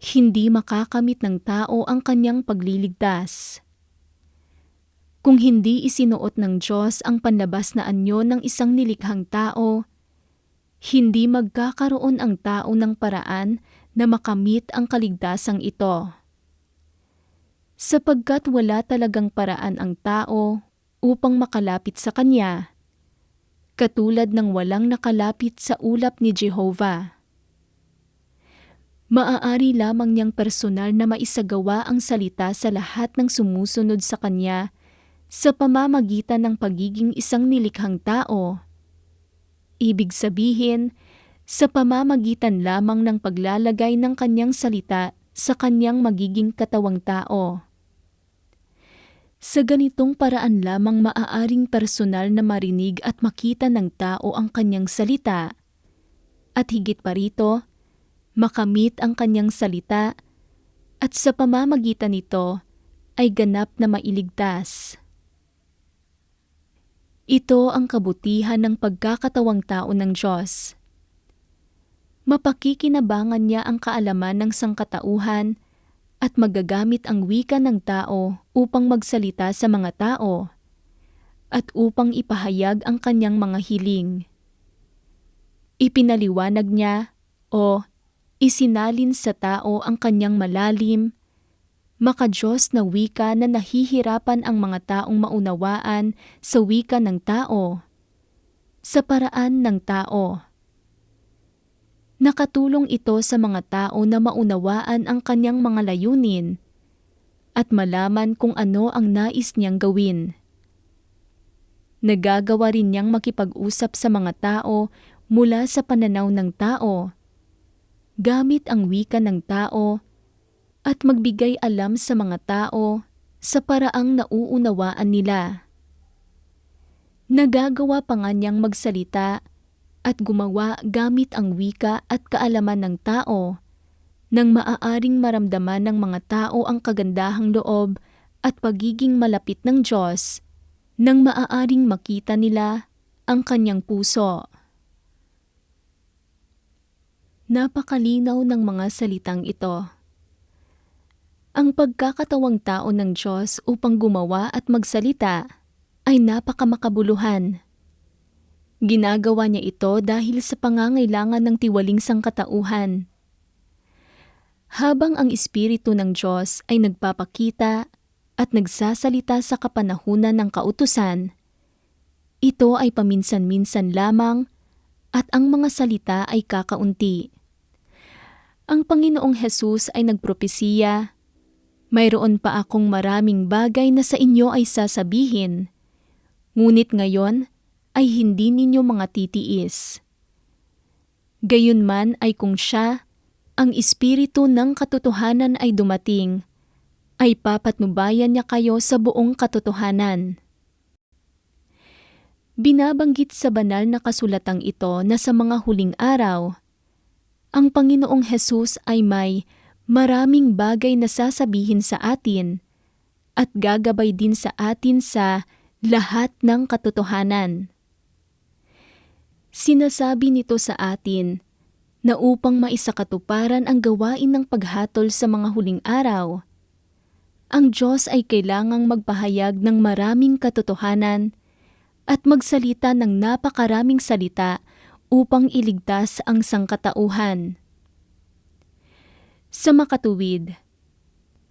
hindi makakamit ng tao ang kanyang pagliligtas. Kung hindi isinuot ng Diyos ang panlabas na anyo ng isang nilikhang tao, hindi magkakaroon ang tao ng paraan na makamit ang kaligtasang ito. Sapagkat wala talagang paraan ang tao upang makalapit sa Kanya, katulad ng walang nakalapit sa ulap ni Jehovah. Maaari lamang niyang personal na maisagawa ang salita sa lahat ng sumusunod sa Kanya sa pamamagitan ng pagiging isang nilikhang tao. Ibig sabihin, sa pamamagitan lamang ng paglalagay ng Kanyang salita sa Kanyang magiging katawang tao. Sa ganitong paraan lamang maaaring personal na marinig at makita ng tao ang Kanyang salita, at higit pa rito, makamit ang Kanyang salita, at sa pamamagitan nito ay ganap na mailigtas. Ito ang kabutihan ng pagkakatawang tao ng Diyos. Mapakikinabangan niya ang kaalaman ng sangkatauhan at magagamit ang wika ng tao upang magsalita sa mga tao at upang ipahayag ang kanyang mga hiling. Ipinaliwanag niya o isinalin sa tao ang kanyang malalim, maka-Diyos na wika na nahihirapan ang mga taong maunawaan sa wika ng tao, sa paraan ng tao. Nakatulong ito sa mga tao na maunawaan ang kanyang mga layunin at malaman kung ano ang nais niyang gawin. Nagagawa rin niyang makipag-usap sa mga tao mula sa pananaw ng tao, gamit ang wika ng tao, at magbigay alam sa mga tao sa paraang nauunawaan nila. Nagagawa pa nga niyang magsalita at gumawa gamit ang wika at kaalaman ng tao nang maaaring maramdaman ng mga tao ang kagandahang loob at pagiging malapit ng Diyos nang maaaring makita nila ang kanyang puso. Napakalinaw ng mga salitang ito. Ang pagkakatawang tao ng Diyos upang gumawa at magsalita ay napakamakabuluhan. Ginagawa niya ito dahil sa pangangailangan ng tiwaling sangkatauhan. Habang ang Espiritu ng Diyos ay nagpapakita at nagsasalita sa kapanahunan ng kautusan, ito ay paminsan-minsan lamang at ang mga salita ay kakaunti. Ang Panginoong Hesus ay nagpropesiya, "Mayroon pa akong maraming bagay na sa inyo ay sasabihin, ngunit ngayon ay hindi ninyo mga titiis." Gayunman ay kung siya, ang Espiritu ng katotohanan ay dumating, ay papatnubayan niya kayo sa buong katotohanan. Binabanggit sa banal na kasulatang ito na sa mga huling araw, ang Panginoong Hesus ay may maraming bagay na sasabihin sa atin at gagabay din sa atin sa lahat ng katotohanan. Sinasabi nito sa atin na upang maisakatuparan ang gawain ng paghatol sa mga huling araw, ang Diyos ay kailangang magpahayag ng maraming katotohanan at magsalita ng napakaraming salita upang iligtas ang sangkatauhan. Sa makatuwid,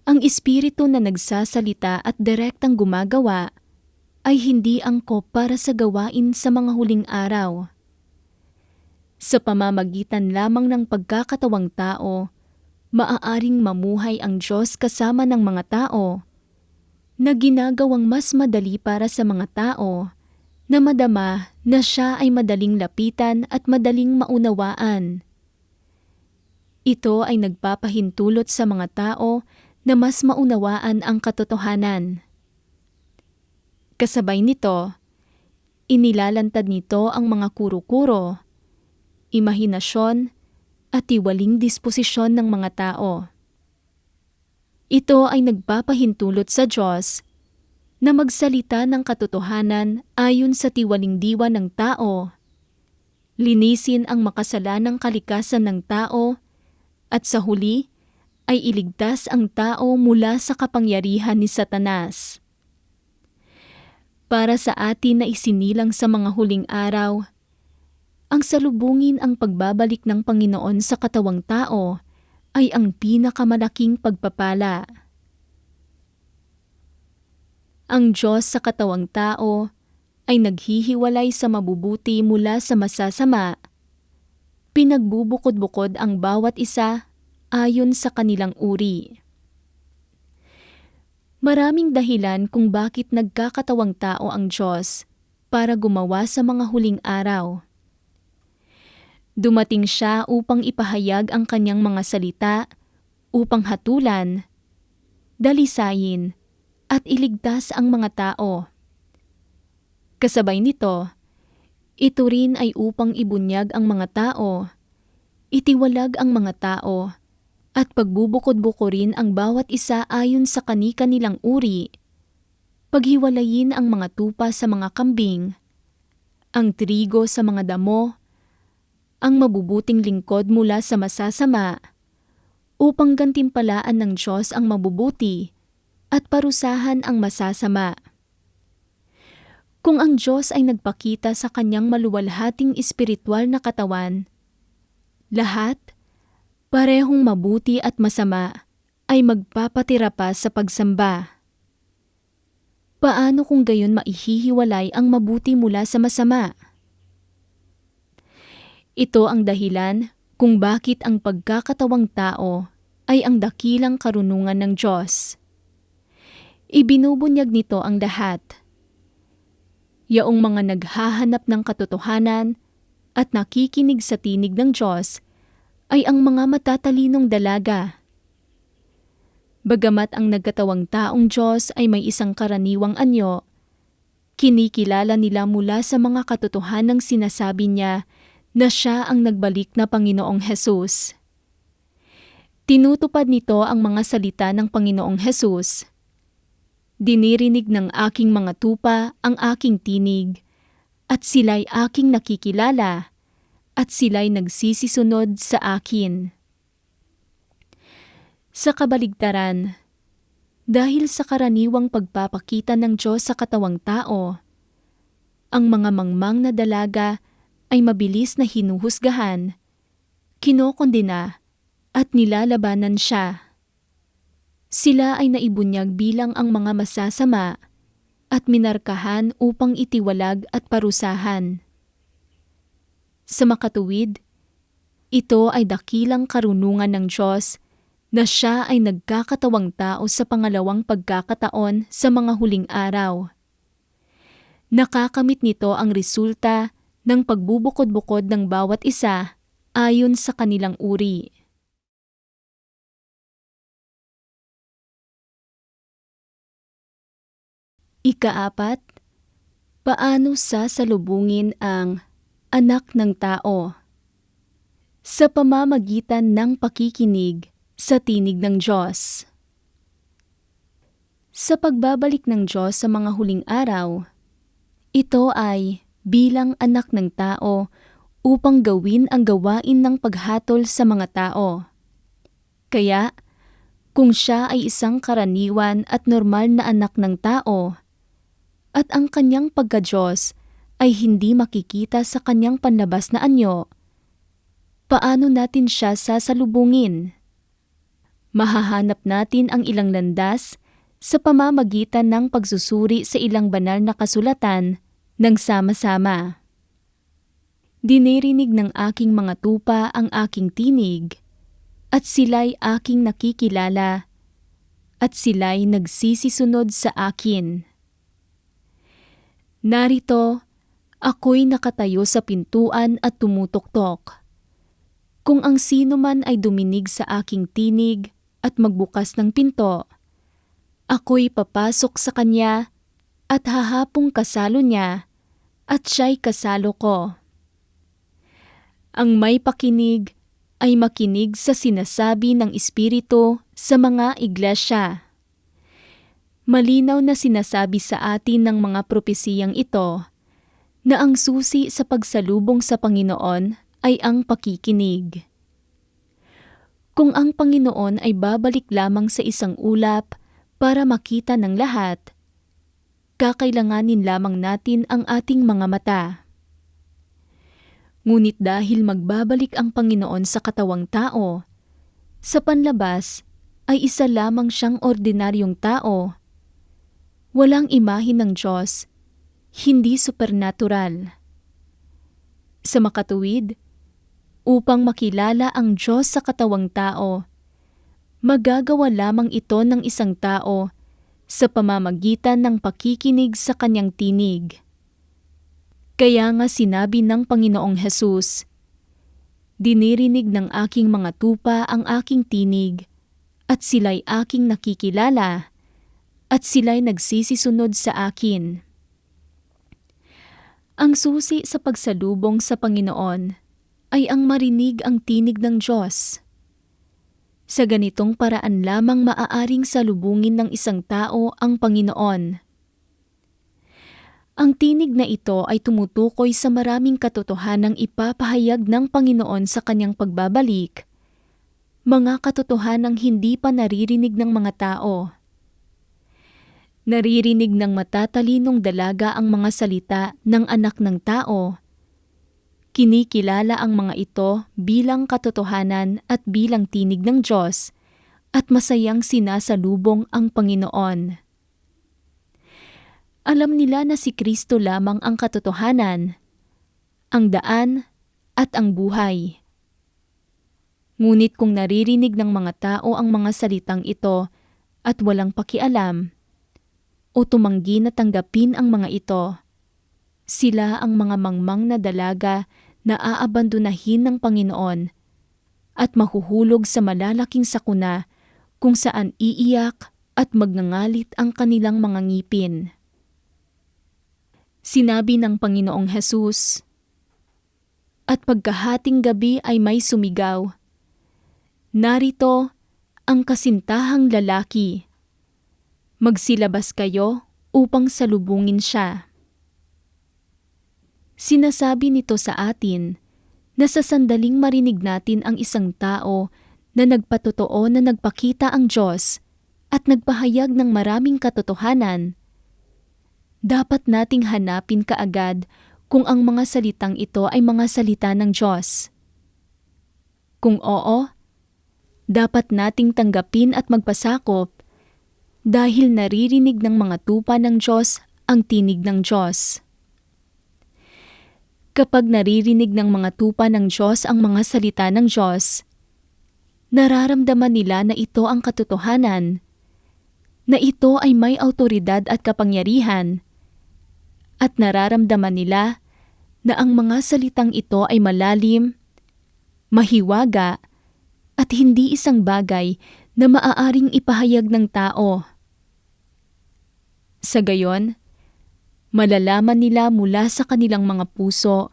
ang Espiritu na nagsasalita at direktang gumagawa ay hindi angkop para sa gawain sa mga huling araw. Sa pamamagitan lamang ng pagkakatawang tao, maaaring mamuhay ang Diyos kasama ng mga tao na ginagawang mas madali para sa mga tao na madama na siya ay madaling lapitan at madaling maunawaan. Ito ay nagpapahintulot sa mga tao na mas maunawaan ang katotohanan. Kasabay nito, inilalantad nito ang mga kuro-kuro, imahinasyon at tiwaling disposisyon ng mga tao. Ito ay nagpapahintulot sa Diyos na magsalita ng katotohanan ayon sa tiwaling diwa ng tao, linisin ang makasalanang kalikasan ng tao, at sa huli ay iligtas ang tao mula sa kapangyarihan ni Satanas. Para sa atin na isinilang sa mga huling araw, ang salubungin ang pagbabalik ng Panginoon sa katawang tao ay ang pinakamalaking pagpapala. Ang Diyos sa katawang tao ay naghihiwalay sa mabubuti mula sa masasama. Pinagbubukod-bukod ang bawat isa ayon sa kanilang uri. Maraming dahilan kung bakit nagkakatawang tao ang Diyos para gumawa sa mga huling araw. Dumating siya upang ipahayag ang kanyang mga salita, upang hatulan, dalisayin, at iligtas ang mga tao. Kasabay nito, ito rin ay upang ibunyag ang mga tao, itiwalag ang mga tao, at pagbubukod-bukurin ang bawat isa ayon sa kani-kanilang uri, paghiwalayin ang mga tupa sa mga kambing, ang trigo sa mga damo, ang mabubuting lingkod mula sa masasama, upang gantimpalaan ng Diyos ang mabubuti at parusahan ang masasama. Kung ang Diyos ay nagpakita sa kanyang maluwalhating espiritual na katawan, lahat, parehong mabuti at masama, ay magpapatira pa sa pagsamba. Paano kung gayon maihihiwalay ang mabuti mula sa masama? Ito ang dahilan kung bakit ang pagkakatawang tao ay ang dakilang karunungan ng Diyos. Ibinubunyag nito ang lahat. Yaong mga naghahanap ng katotohanan at nakikinig sa tinig ng Diyos ay ang mga matatalinong dalaga. Bagamat ang nagkatawang taong Diyos ay may isang karaniwang anyo, kinikilala nila mula sa mga katotohanang sinasabi niya na siya ang nagbalik na Panginoong Hesus. Tinutupad nito ang mga salita ng Panginoong Hesus. Dinirinig ng aking mga tupa ang aking tinig, at sila'y aking nakikilala, at sila'y nagsisisunod sa akin. Sa kabaligtaran, dahil sa karaniwang pagpapakita ng Diyos sa katawang tao, ang mga mangmang na dalaga ay mabilis na hinuhusgahan, kinokondena, at nilalabanan siya. Sila ay naibunyag bilang ang mga masasama at minarkahan upang itiwalag at parusahan. Sa makatuwid, ito ay dakilang karunungan ng Diyos na siya ay nagkakatawang tao sa pangalawang pagkakataon sa mga huling araw. Nakakamit nito ang resulta ng pagbubukod-bukod ng bawat isa ayon sa kanilang uri. Ika-4, paano sasalubungin ang anak ng tao? Sa pamamagitan ng pakikinig sa tinig ng Diyos. Sa pagbabalik ng Diyos sa mga huling araw, ito ay bilang anak ng tao upang gawin ang gawain ng paghatol sa mga tao. Kaya, kung siya ay isang karaniwan at normal na anak ng tao, at ang kanyang pagka-Diyos ay hindi makikita sa kanyang panlabas na anyo, paano natin siya sasalubungin? Mahahanap natin ang ilang landas sa pamamagitan ng pagsusuri sa ilang banal na kasulatan ng sama-sama. Dinirinig ng aking mga tupa ang aking tinig, at sila'y aking nakikilala, at sila'y nagsisisunod sa akin. Narito, ako'y nakatayo sa pintuan at tumutoktok. Kung ang sino man ay duminig sa aking tinig at magbukas ng pinto, ako'y papasok sa kanya at hahapong kasalo niya at siya'y kasalo ko. Ang may pakinig ay makinig sa sinasabi ng Espiritu sa mga iglesia. Malinaw na sinasabi sa atin ng mga propesiyang ito na ang susi sa pagsalubong sa Panginoon ay ang pakikinig. Kung ang Panginoon ay babalik lamang sa isang ulap para makita ng lahat, kakailanganin lamang natin ang ating mga mata. Ngunit dahil magbabalik ang Panginoon sa katawang tao, sa panlabas ay isa lamang siyang ordinaryong tao. Walang imahe ng Diyos, hindi supernatural. Sa makatuwid, upang makilala ang Diyos sa katawang tao, magagawa lamang ito ng isang tao sa pamamagitan ng pakikinig sa kanyang tinig. Kaya nga sinabi ng Panginoong Hesus, "Dinirinig ng aking mga tupa ang aking tinig, at sila'y aking nakikilala, at sila'y nagsisisunod sa akin." Ang susi sa pagsalubong sa Panginoon ay ang marinig ang tinig ng Diyos. Sa ganitong paraan lamang maaaring salubungin ng isang tao ang Panginoon. Ang tinig na ito ay tumutukoy sa maraming katotohanang ipapahayag ng Panginoon sa kanyang pagbabalik, mga katotohanang hindi pa naririnig ng mga tao. Naririnig ng matatalinong dalaga ang mga salita ng anak ng tao. Kinikilala ang mga ito bilang katotohanan at bilang tinig ng Diyos, at masayang sinasalubong ang Panginoon. Alam nila na si Kristo lamang ang katotohanan, ang daan at ang buhay. Ngunit kung naririnig ng mga tao ang mga salitang ito at walang pakialam, o tumanggi na tanggapin ang mga ito, sila ang mga mangmang na dalaga na aabandonahin ng Panginoon at mahuhulog sa malalaking sakuna kung saan iiyak at magngangalit ang kanilang mga ngipin. Sinabi ng Panginoong Hesus, "At pagkahating gabi ay may sumigaw, 'Narito ang kasintahang lalaki. Magsilabas kayo upang salubungin siya.'" Sinasabi nito sa atin na sa sandaling marinig natin ang isang tao na nagpatotoo na nagpakita ang Diyos at nagpahayag ng maraming katotohanan, dapat nating hanapin kaagad kung ang mga salitang ito ay mga salita ng Diyos. Kung oo, dapat nating tanggapin at magpasakop dahil naririnig ng mga tupa ng Diyos ang tinig ng Diyos. Kapag naririnig ng mga tupa ng Diyos ang mga salita ng Diyos, nararamdaman nila na ito ang katotohanan, na ito ay may awtoridad at kapangyarihan, at nararamdaman nila na ang mga salitang ito ay malalim, mahiwaga, at hindi isang bagay na maaaring ipahayag ng tao. Sa gayon, malalaman nila mula sa kanilang mga puso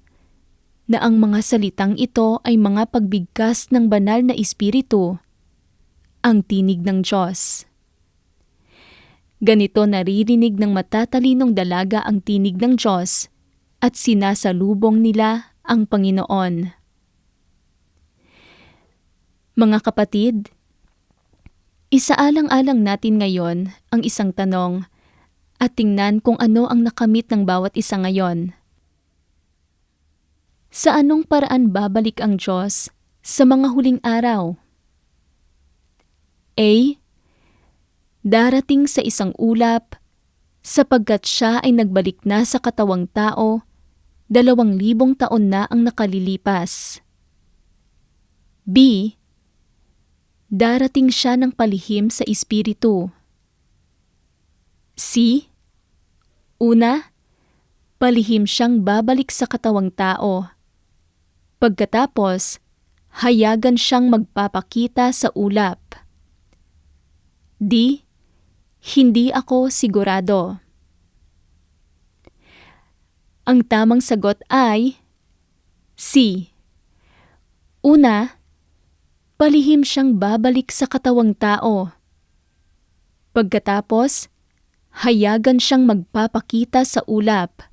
na ang mga salitang ito ay mga pagbigkas ng banal na Espiritu, ang tinig ng Diyos. Ganito naririnig ng matatalinong dalaga ang tinig ng Diyos at sinasalubong nila ang Panginoon. Mga kapatid, isaalang-alang natin ngayon ang isang tanong at tingnan kung ano ang nakamit ng bawat isa ngayon. Sa anong paraan babalik ang Diyos sa mga huling araw? A. Darating sa isang ulap sapagkat siya ay nagbalik na sa katawang tao 2,000 taon na ang nakalilipas. B. Darating siya ng palihim sa espiritu. C. Una, palihim siyang babalik sa katawang tao. Pagkatapos, hayagan siyang magpapakita sa ulap. D. Hindi ako sigurado. Ang tamang sagot ay C. Una, palihim siyang babalik sa katawang tao. Pagkatapos, hayagan siyang magpapakita sa ulap.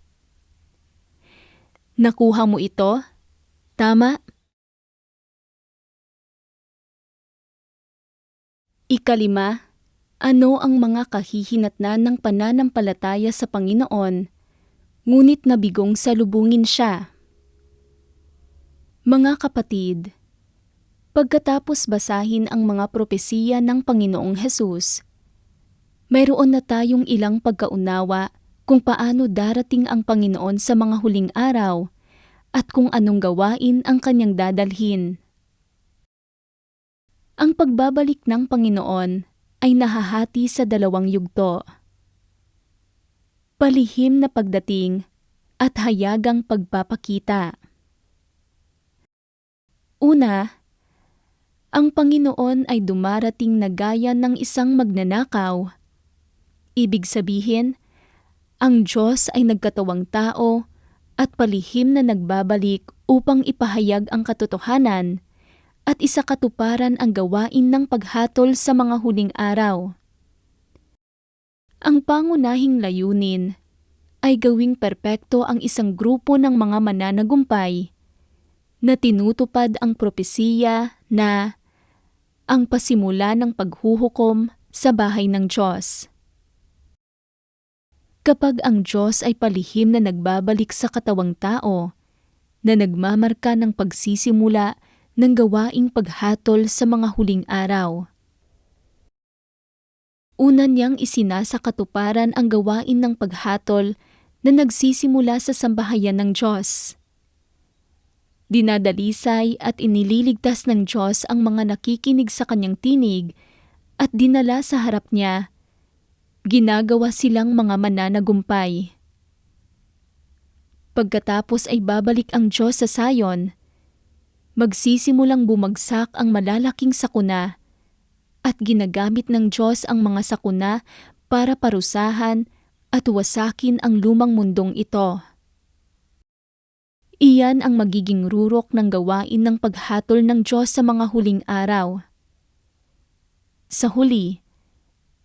Nakuha mo ito? Tama? Ikalima, ano ang mga kahihinatnan ng pananampalataya sa Panginoon, ngunit nabigong salubungin siya? Mga kapatid, pagkatapos basahin ang mga propesiya ng Panginoong Hesus, mayroon na tayong ilang pagkaunawa kung paano darating ang Panginoon sa mga huling araw at kung anong gawain ang kanyang dadalhin. Ang pagbabalik ng Panginoon ay nahahati sa 2 yugto. Palihim na pagdating at hayagang pagpapakita. Una, ang Panginoon ay dumarating na gaya ng isang magnanakaw. Ibig sabihin, ang Diyos ay nagkatawang tao at palihim na nagbabalik upang ipahayag ang katotohanan at isakatuparan ang gawain ng paghatol sa mga huling araw. Ang pangunahing layunin ay gawing perpekto ang isang grupo ng mga mananagumpay na tinutupad ang propesiya na ang pasimula ng paghuhukom sa bahay ng Diyos. Kapag ang Diyos ay palihim na nagbabalik sa katawang tao, na nagmamarka ng pagsisimula ng gawaing paghatol sa mga huling araw. Una niyang isinasakatuparan ang gawain ng paghatol na nagsisimula sa sambahayan ng Diyos. Dinadalisay at inililigtas ng Diyos ang mga nakikinig sa kanyang tinig at dinala sa harap niya. Ginagawa silang mga mananagumpay. Pagkatapos ay babalik ang Diyos sa Sion, magsisimulang bumagsak ang malalaking sakuna at ginagamit ng Diyos ang mga sakuna para parusahan at wasakin ang lumang mundong ito. Iyan ang magiging rurok ng gawain ng paghatol ng Diyos sa mga huling araw. Sa huli,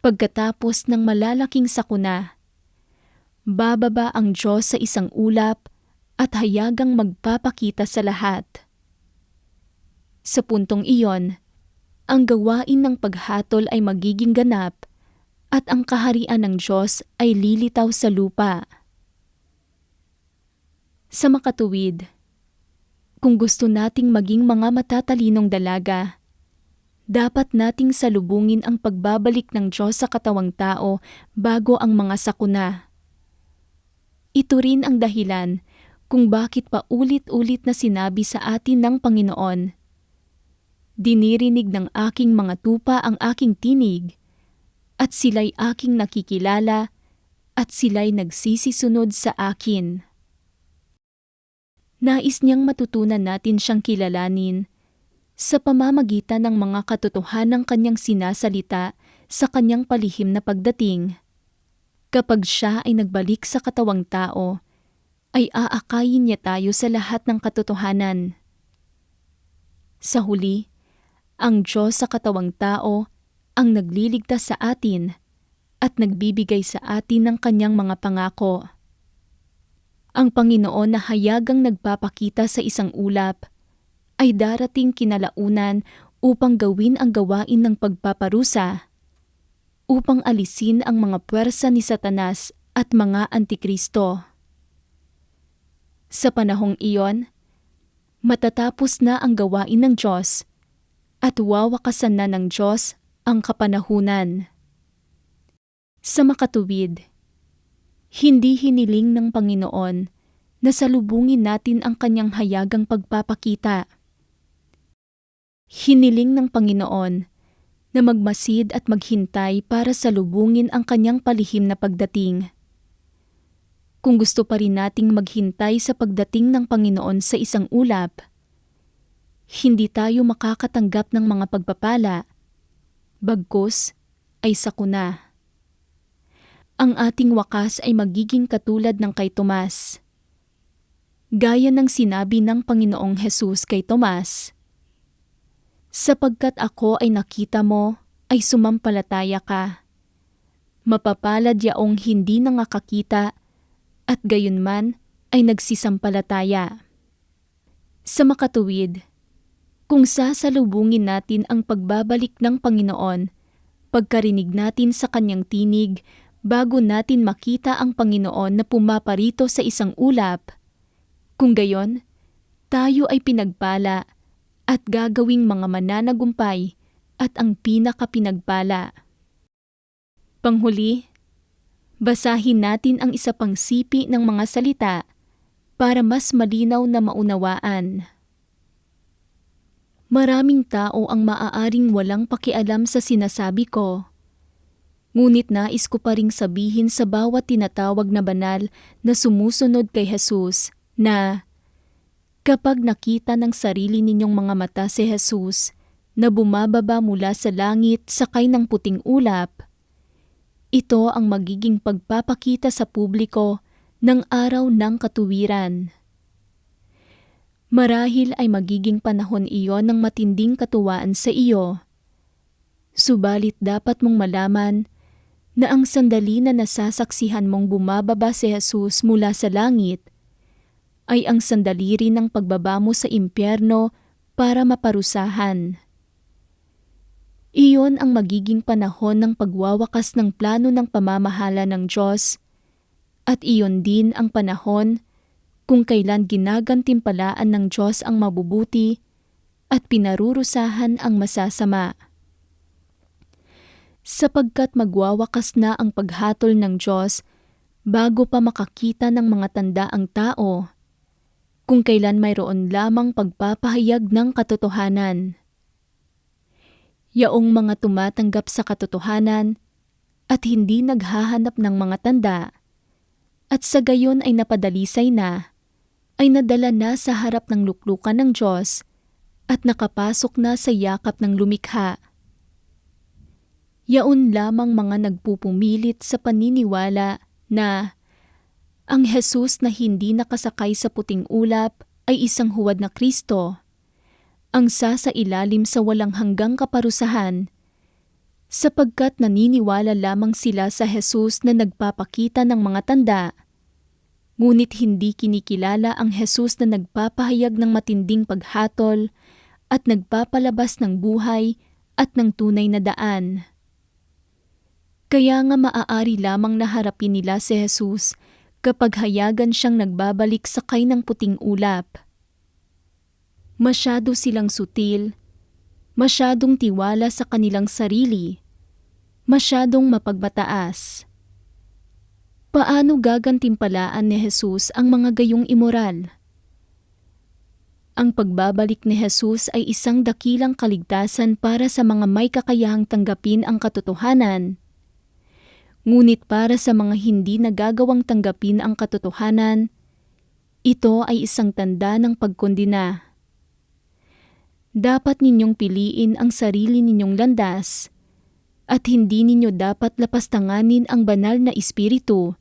pagkatapos ng malalaking sakuna, bababa ang Diyos sa isang ulap at hayagang magpapakita sa lahat. Sa puntong iyon, ang gawain ng paghatol ay magiging ganap at ang kaharian ng Diyos ay lilitaw sa lupa. Sa makatuwid, kung gusto nating maging mga matatalinong dalaga, dapat nating salubungin ang pagbabalik ng Diyos sa katawang tao bago ang mga sakuna. Ito rin ang dahilan kung bakit paulit-ulit na sinabi sa atin ng Panginoon, "Dinirinig ng aking mga tupa ang aking tinig, at sila'y aking nakikilala, at sila'y nagsisisunod sa akin." Nais niyang matutunan natin siyang kilalanin sa pamamagitan ng mga katotohanang kanyang sinasalita sa kanyang palihim na pagdating. Kapag siya ay nagbalik sa katawang tao, ay aakayin niya tayo sa lahat ng katotohanan. Sa huli, ang Diyos sa katawang tao ang nagliligtas sa atin at nagbibigay sa atin ng kanyang mga pangako. Ang Panginoon na hayagang nagpapakita sa isang ulap ay darating kinalaunan upang gawin ang gawain ng pagpaparusa, upang alisin ang mga puwersa ni Satanas at mga antikristo. Sa panahong iyon, matatapos na ang gawain ng Diyos at wawakasan na ng Diyos ang kapanahunan. Sa makatuwid, hindi hiniling ng Panginoon na salubungin natin ang kanyang hayagang pagpapakita. Hiniling ng Panginoon na magmasid at maghintay para salubungin ang kanyang palihim na pagdating. Kung gusto pa rin nating maghintay sa pagdating ng Panginoon sa isang ulap, hindi tayo makakatanggap ng mga pagpapala, bagkus ay sakuna. Ang ating wakas ay magiging katulad ng kay Tomas. Gaya ng sinabi ng Panginoong Hesus kay Tomas, "Sapagkat ako ay nakita mo, ay sumampalataya ka. Mapapalad yaong hindi nangakakita at gayunman ay nagsisampalataya." Sa makatuwid, kung sasalubungin natin ang pagbabalik ng Panginoon, pagkarinig natin sa kanyang tinig bago natin makita ang Panginoon na pumaparito sa isang ulap, kung gayon, tayo ay pinagpala at gagawing mga mananagumpay at ang pinakapinagpala. Panghuli, basahin natin ang isa pang sipi ng mga salita para mas malinaw na maunawaan. Maraming tao ang maaaring walang pakialam sa sinasabi ko. Ngunit nais ko pa ring sabihin sa bawat tinatawag na banal na sumusunod kay Jesus na kapag nakita ng sarili ninyong mga mata si Jesus na bumababa mula sa langit sakay ng puting ulap, ito ang magiging pagpapakita sa publiko ng araw ng katuwiran. Marahil ay magiging panahon iyon ng matinding katuwaan sa iyo. Subalit dapat mong malaman na ang sandali na nasasaksihan mong bumababa si Jesus mula sa langit ay ang sandali rin ng pagbaba mo sa impyerno para maparusahan. Iyon ang magiging panahon ng pagwawakas ng plano ng pamamahala ng Diyos at iyon din ang panahon kung kailan ginagantimpalaan ng Diyos ang mabubuti at pinarurusahan ang masasama. Sapagkat magwawakas na ang paghatol ng Diyos bago pa makakita ng mga tanda ang tao, kung kailan mayroon lamang pagpapahayag ng katotohanan. Yaong mga tumatanggap sa katotohanan at hindi naghahanap ng mga tanda, at sa gayon ay napadalisay na, ay nadala na sa harap ng luklukan ng Diyos at nakapasok na sa yakap ng lumikha. Yaon lamang mga nagpupumilit sa paniniwala na ang Jesus na hindi nakasakay sa puting ulap ay isang huwad na Kristo, ang sasailalim sa walang hanggang kaparusahan, sapagkat naniniwala lamang sila sa Jesus na nagpapakita ng mga tanda, ngunit hindi kinikilala ang Jesus na nagpapahayag ng matinding paghatol at nagpapalabas ng buhay at ng tunay na daan. Kaya nga maaari lamang naharapin nila si Jesus kapag hayagan siyang nagbabalik sakay ng puting ulap. Masyado silang sutil, masyadong tiwala sa kanilang sarili, masyadong mapagbataas. Paano gagantimpalaan ni Jesus ang mga gayong imoral? Ang pagbabalik ni Jesus ay isang dakilang kaligtasan para sa mga may kakayahang tanggapin ang katotohanan. Ngunit para sa mga hindi nagagawang tanggapin ang katotohanan, ito ay isang tanda ng pagkondena. Dapat ninyong piliin ang sarili ninyong landas at hindi ninyo dapat lapastanganin ang banal na espiritu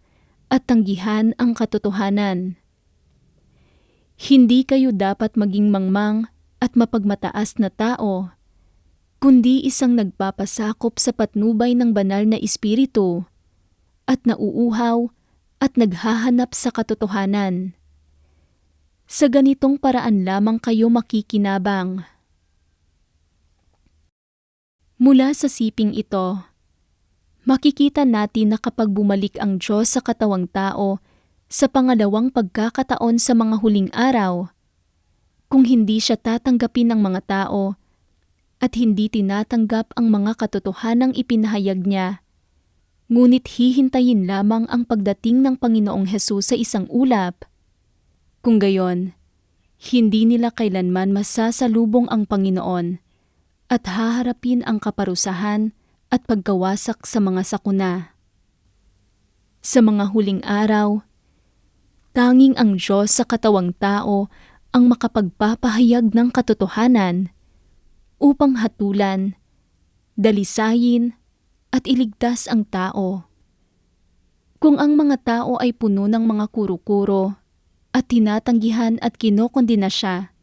at tanggihan ang katotohanan. Hindi kayo dapat maging mangmang at mapagmataas na tao, kundi isang nagpapasakop sa patnubay ng banal na espiritu at nauuhaw at naghahanap sa katotohanan. Sa ganitong paraan lamang kayo makikinabang. Mula sa siping ito, makikita natin na kapag bumalik ang Diyos sa katawang tao sa pangalawang pagkakataon sa mga huling araw, kung hindi siya tatanggapin ng mga tao at hindi tinatanggap ang mga katotohanang ipinahayag niya, ngunit hihintayin lamang ang pagdating ng Panginoong Hesus sa isang ulap, kung gayon, hindi nila kailanman masasalubong ang Panginoon at haharapin ang kaparusahan at pagkawasak sa mga sakuna. Sa mga huling araw, tanging ang Diyos sa katawang tao ang makapagpapahayag ng katotohanan upang hatulan, dalisayin at iligtas ang tao. Kung ang mga tao ay puno ng mga kuro-kuro at tinatanggihan at kinokondena siya,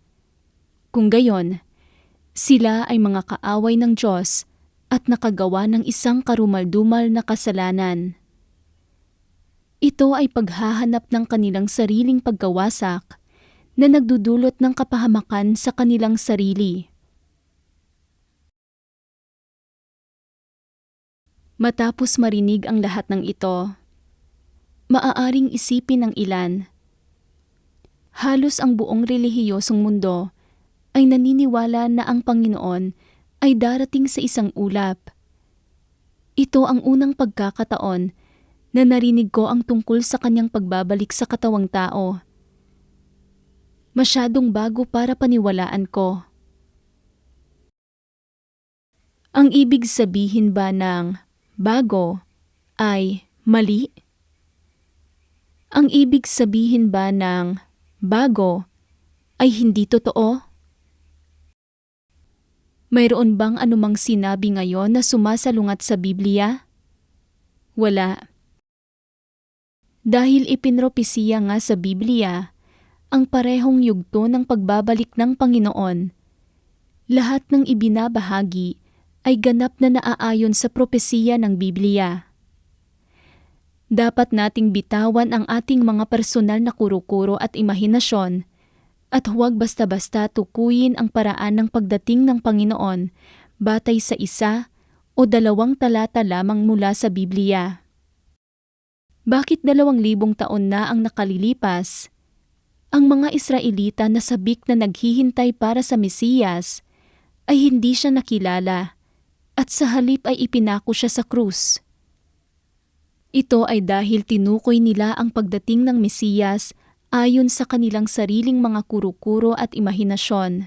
kung gayon, sila ay mga kaaway ng Diyos at nakagawa ng isang karumal-dumal na kasalanan. Ito ay paghahanap ng kanilang sariling pagkawasak na nagdudulot ng kapahamakan sa kanilang sarili. Matapos marinig ang lahat ng ito, maaaring isipin ng ilan, halos ang buong relihiyosong mundo ay naniniwala na ang Panginoon ay darating sa isang ulap. Ito ang unang pagkakataon na narinig ko ang tungkol sa kanyang pagbabalik sa katawang tao. Masyadong bago para paniwalaan ko. Ang ibig sabihin ba ng bago ay mali? Ang ibig sabihin ba ng bago ay hindi totoo? Mayroon bang anumang sinabi ngayon na sumasalungat sa Biblia? Wala. Dahil ipinropesiya nga sa Biblia ang parehong yugto ng pagbabalik ng Panginoon, lahat ng ibinabahagi ay ganap na naaayon sa propesiya ng Biblia. Dapat nating bitawan ang ating mga personal na kuro-kuro at imahinasyon at huwag basta-basta tukuyin ang paraan ng pagdating ng Panginoon batay sa 1 o 2 talata lamang mula sa Biblia. Bakit 2,000 taon na ang nakalilipas? Ang mga Israelita na sabik na naghihintay para sa Mesiyas ay hindi siya nakilala at sa halip ay ipinako siya sa krus. Ito ay dahil tinukoy nila ang pagdating ng Mesiyas ayon sa kanilang sariling mga kuro-kuro at imahinasyon.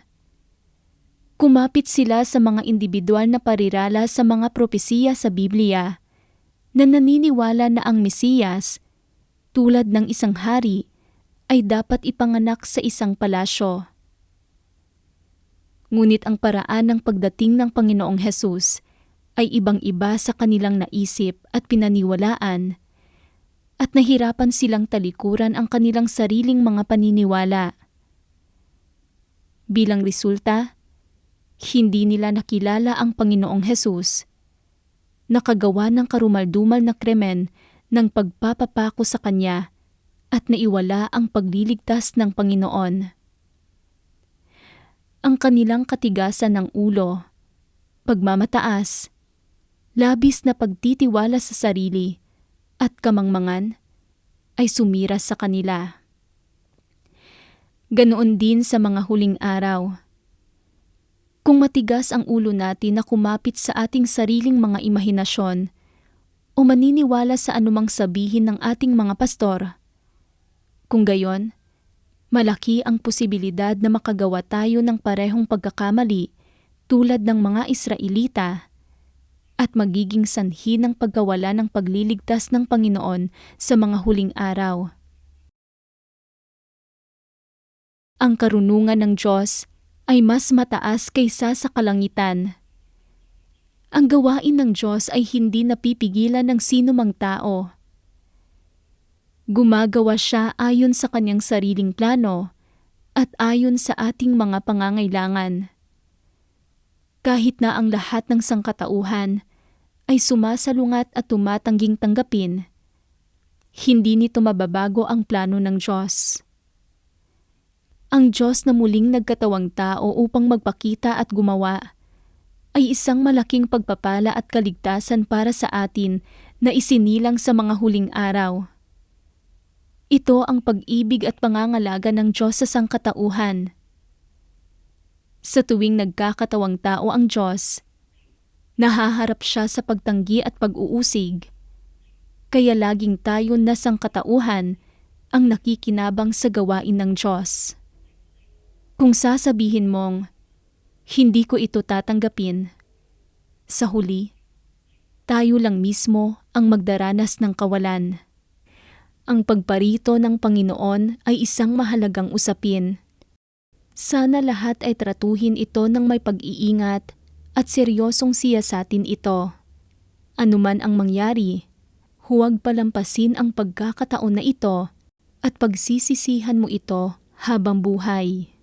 Kumapit sila sa mga individual na parirala sa mga propesiya sa Biblia na naniniwala na ang Mesiyas, tulad ng isang hari, ay dapat ipanganak sa isang palasyo. Ngunit ang paraan ng pagdating ng Panginoong Hesus ay ibang-iba sa kanilang naisip at pinaniwalaan, at nahirapan silang talikuran ang kanilang sariling mga paniniwala. Bilang resulta, hindi nila nakilala ang Panginoong Hesus, nakagawa ng karumal-dumal na krimen ng pagpapapako sa Kanya at naiwala ang pagliligtas ng Panginoon. Ang kanilang katigasan ng ulo, pagmamataas, labis na pagtitiwala sa sarili, at kamangmangan ay sumira sa kanila. Ganoon din sa mga huling araw. Kung matigas ang ulo natin na kumapit sa ating sariling mga imahinasyon o maniniwala sa anumang sabihin ng ating mga pastor, kung gayon, malaki ang posibilidad na makagawa tayo ng parehong pagkakamali tulad ng mga Israelita at magiging sanhi ng pagkawala ng pagliligtas ng Panginoon sa mga huling araw. Ang karunungan ng Diyos ay mas mataas kaysa sa kalangitan. Ang gawain ng Diyos ay hindi napipigilan ng sinumang tao. Gumagawa siya ayon sa kanyang sariling plano at ayon sa ating mga pangangailangan. Kahit na ang lahat ng sangkatauhan ay sumasalungat at tumatangging tanggapin, Hindi nito mababago ang plano ng Diyos. Ang Diyos na muling nagkatawang tao upang magpakita at gumawa ay isang malaking pagpapala at kaligtasan para sa atin na isinilang sa mga huling araw. Ito ang pag-ibig at pangangalaga ng Diyos sa sangkatauhan. Sa tuwing nagkakatawang tao ang Diyos, nahaharap siya sa pagtanggi at pag-uusig. Kaya laging tayo na sangkatauhan ang nakikinabang sa gawain ng Diyos. Kung sasabihin mong, hindi ko ito tatanggapin, sa huli, tayo lang mismo ang magdaranas ng kawalan. Ang pagparito ng Panginoon ay isang mahalagang usapin. Sana lahat ay tratuhin ito ng may pag-iingat at seryosong siyasatin ito. Anuman ang mangyari, huwag palampasin ang pagkakataon na ito at pagsisisihan mo ito habang buhay.